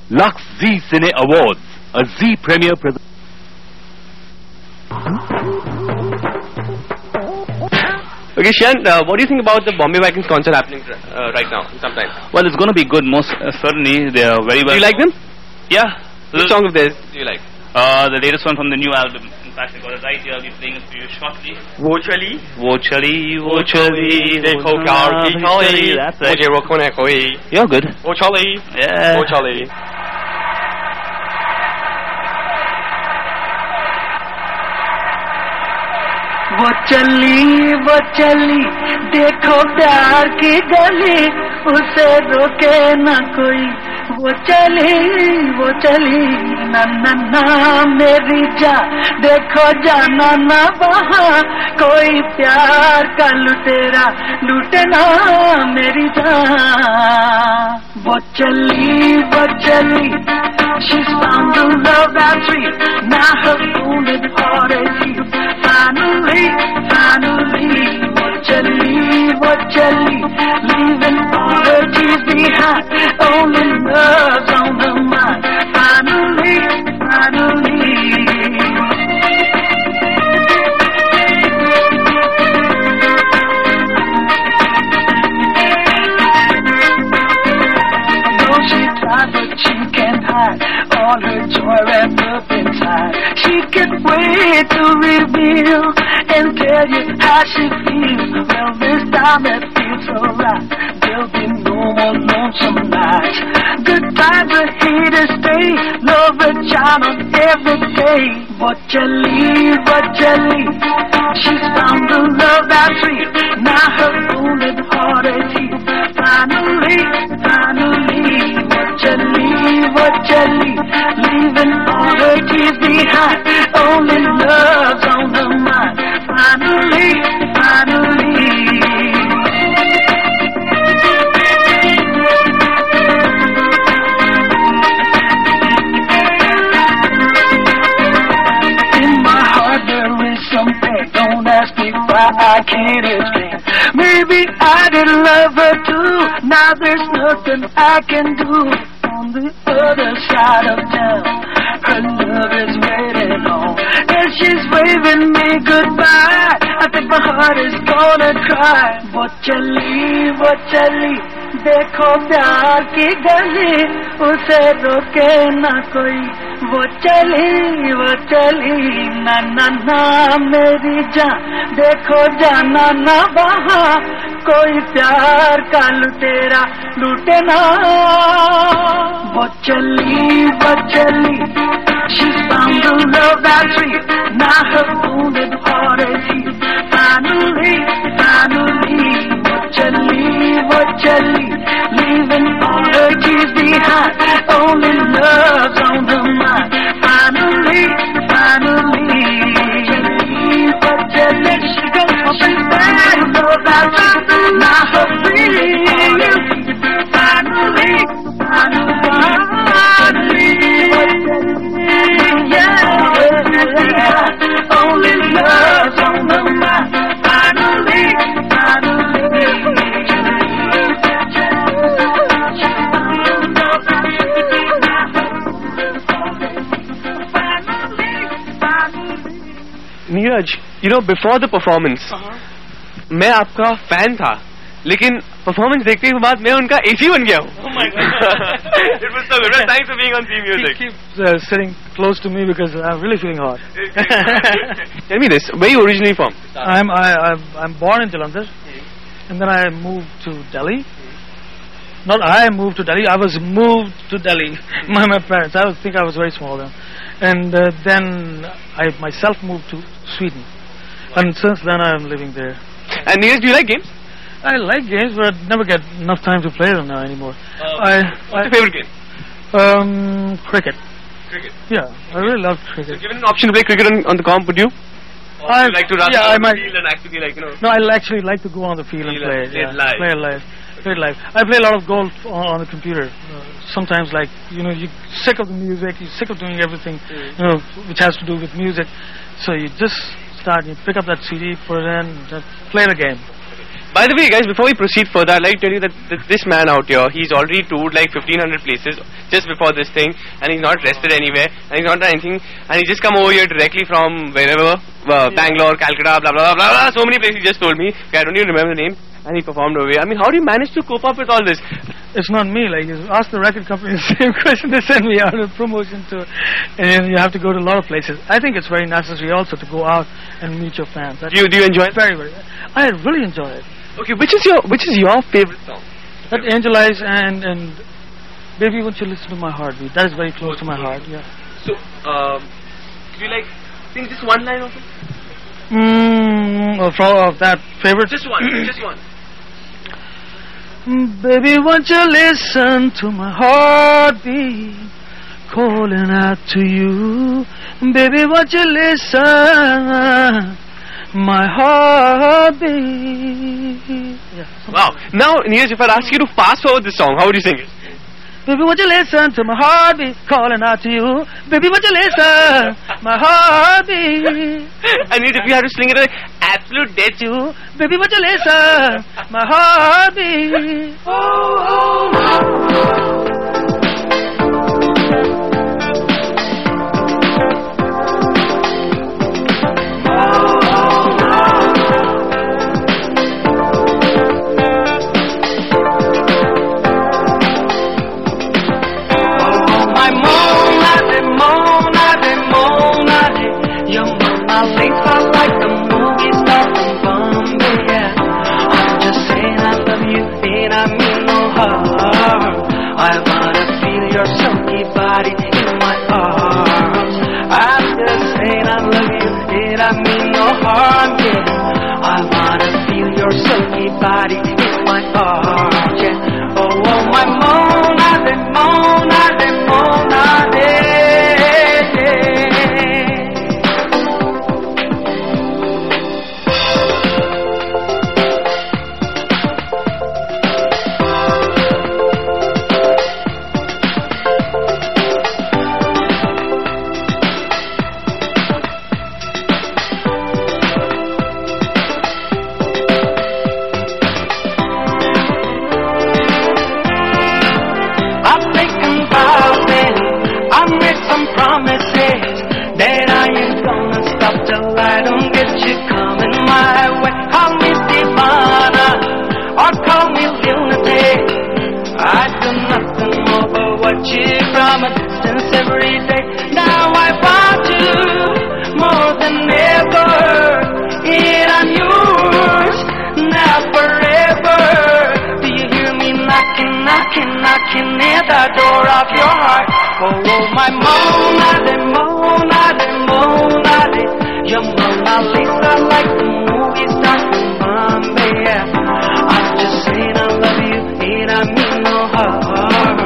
Lux Z Cine Awards, a Z Premier present. Okay, Shan, what do you think about the Bombay Vikings concert happening right now, sometime? Well, it's going to be good, most certainly. They are very well. Do you like them? Yeah. Which song of theirs do you like? The latest one from the new album. In fact, I got it right here. I'll be playing it for you shortly. Wo Chali. Wo Chali, Wo Chali. Dekho Pyar Ki Kali. That's right. Mujhe Rokho Na Koi. You're good. Wo Chali. Yeah. Wo Chali. वो चली देखो प्यार की गली उसे रोके न कोई वो चली ना ना ना मेरी जा देखो जाना ना वहाँ कोई प्यार का लुटेरा लूटे ना मेरी जान वो चली she's found the love that's real now her wounded heart is healed finally वो चली leaving all her tears behind only love's on her mind finally but she can't hide all her joy wrapped up inside. She can't wait to reveal and tell you how she feels. Well, this time it feels so right. There'll be no more lonesome nights. Goodbye, but here to stay. Love a child on every day. But Chali, she's found the love that's real. Now her wounded heart is healed. Finally, वो चली leaving all her tears behind. Only love's on her mind. Finally. In my heart there is something. Don't ask me why, I can't explain. Maybe I did love her too. Now there's nothing I can do. On the other side of town, her love is waiting on, and she's waving me goodbye. I think my heart is gonna cry. वो चली देखो प्यार की गली उसे रोके ना कोई, वो चली ना ना ना मेरी जान, देखो जाना ना वहाँ कोई प्यार का लुटेरा लूटे ना। वो चली she found the love that's sweet, now her wounded heart is healed. Finally वो चली leaving all her tears behind, only love's on her mind. Finally वो चली, she goes for she's bad love that's sweet, now her feelings. Finally only love's on the mind. Finally Neeraj, you know, before the performance, मैं आपका fan था, लेकिन performance देखने के बाद मैं उनका एसी बन गया हूँ. Oh my God! It was so good. Thanks for being on Zee Music. Keep sitting close to me because I'm really feeling hot. Tell me this: where are you originally from? I'm born in Jalandhar, and then I moved to Delhi. Not I moved to Delhi. I was moved to Delhi by my parents. I think I was very small then, and then I myself moved to Sweden, and since then I'm living there. And Neeraj, do you like games? I like games, but I never get enough time to play them now anymore. What's your favorite game? Cricket. Cricket? Yeah, I really love cricket. So given an option to play cricket on the comp, would you? Or would you like to run on the field and actually No, I actually like to go on the field and play. Play live. Play live. I play a lot of golf on the computer. Sometimes, like, you're sick of the music, you're sick of doing everything, which has to do with music. So you just you pick up that CD, put it in, just play the game. By the way, guys, before we proceed further, I'd like to tell you that this man out here, he's already toured like 1,500 places just before this thing, and he's not rested anywhere, and he's not done anything, and he just come over here directly from wherever, Bangalore, Calcutta, blah, blah, blah, blah, so many places he just told me. Okay, I don't even remember the name, and he performed over here. I mean, how do you manage to cope up with all this? It's not me. Like, you ask the record company the same question. They send me out on a promotion tour, and you have to go to a lot of places. I think it's very necessary also to go out and meet your fans. Do you enjoy it? Very, very. I really enjoy it. Okay, which is your favorite song? That Angel Eyes and Baby Won't You Listen to My Heartbeat. That is very close to my heart. Yeah. So, could you sing just one line of it? Of that favorite. Just one. Just one. Baby, won't you listen to my heartbeat calling out to you? Baby, won't you listen? My heartbeat. Yeah, wow. Now, Neeraj, if I ask you to fast forward this song, how would you sing it? Baby, won't you listen to my heartbeat calling out to you? Baby, won't you listen? My heartbeat. And if you have to sing it like absolute dead you. Baby, won't you listen? My heartbeat. I wanna feel your silky body in my arms. I'm just saying I love you, and I mean no harm, yeah. I wanna feel your silky body in my arms, yeah. Oh, my Mona, de Mona, de Mona, de, knocking near the door of your heart. Oh, oh, my Mona Lisa, your Mona Lisa, like the movie star from Bombay. Yeah. I'm just saying I love you, and I mean no harm.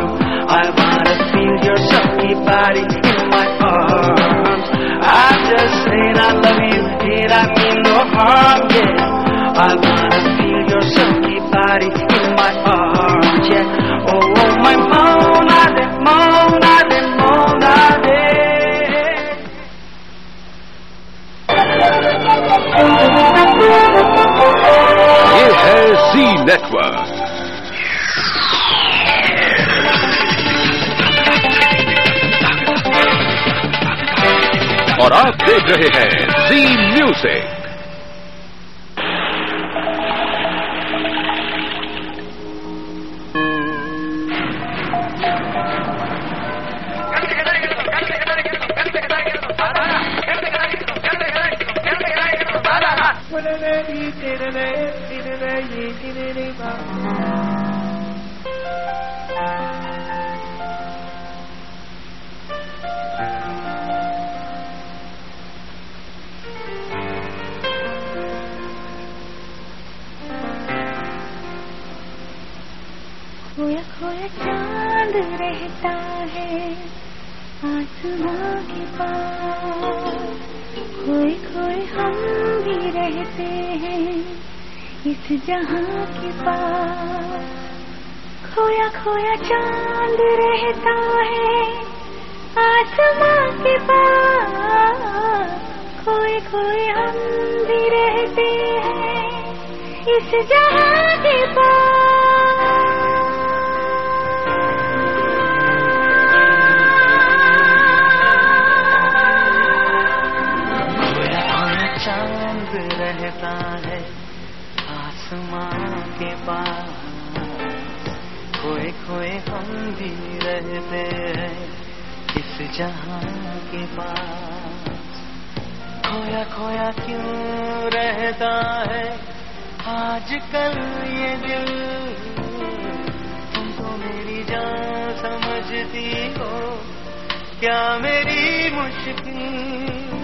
I wanna feel your silky body in my arms. I'm just saying I love you, and I mean no harm. Yeah, I wanna feel your silky body in my arms. Yeah, oh, oh, my Mona Lisa. ये है सी network. और आप देख रहे हैं सी music. खोया खोया चांद रहता है आसमां के पास, खोए खोए हम भी रहते हैं इस जहां के पास। खोया खोया चांद रहता है आसमां के पास, खोए खोए हम भी रहते हैं इस जहां के पास। चांद रहता है आसमां के पास, खोए खोए हम भी रहते हैं इस जहां के पास। खोया खोया क्यों रहता है आजकल ये दिल, तुम तो मेरी जान समझती हो क्या मेरी मुश्किल।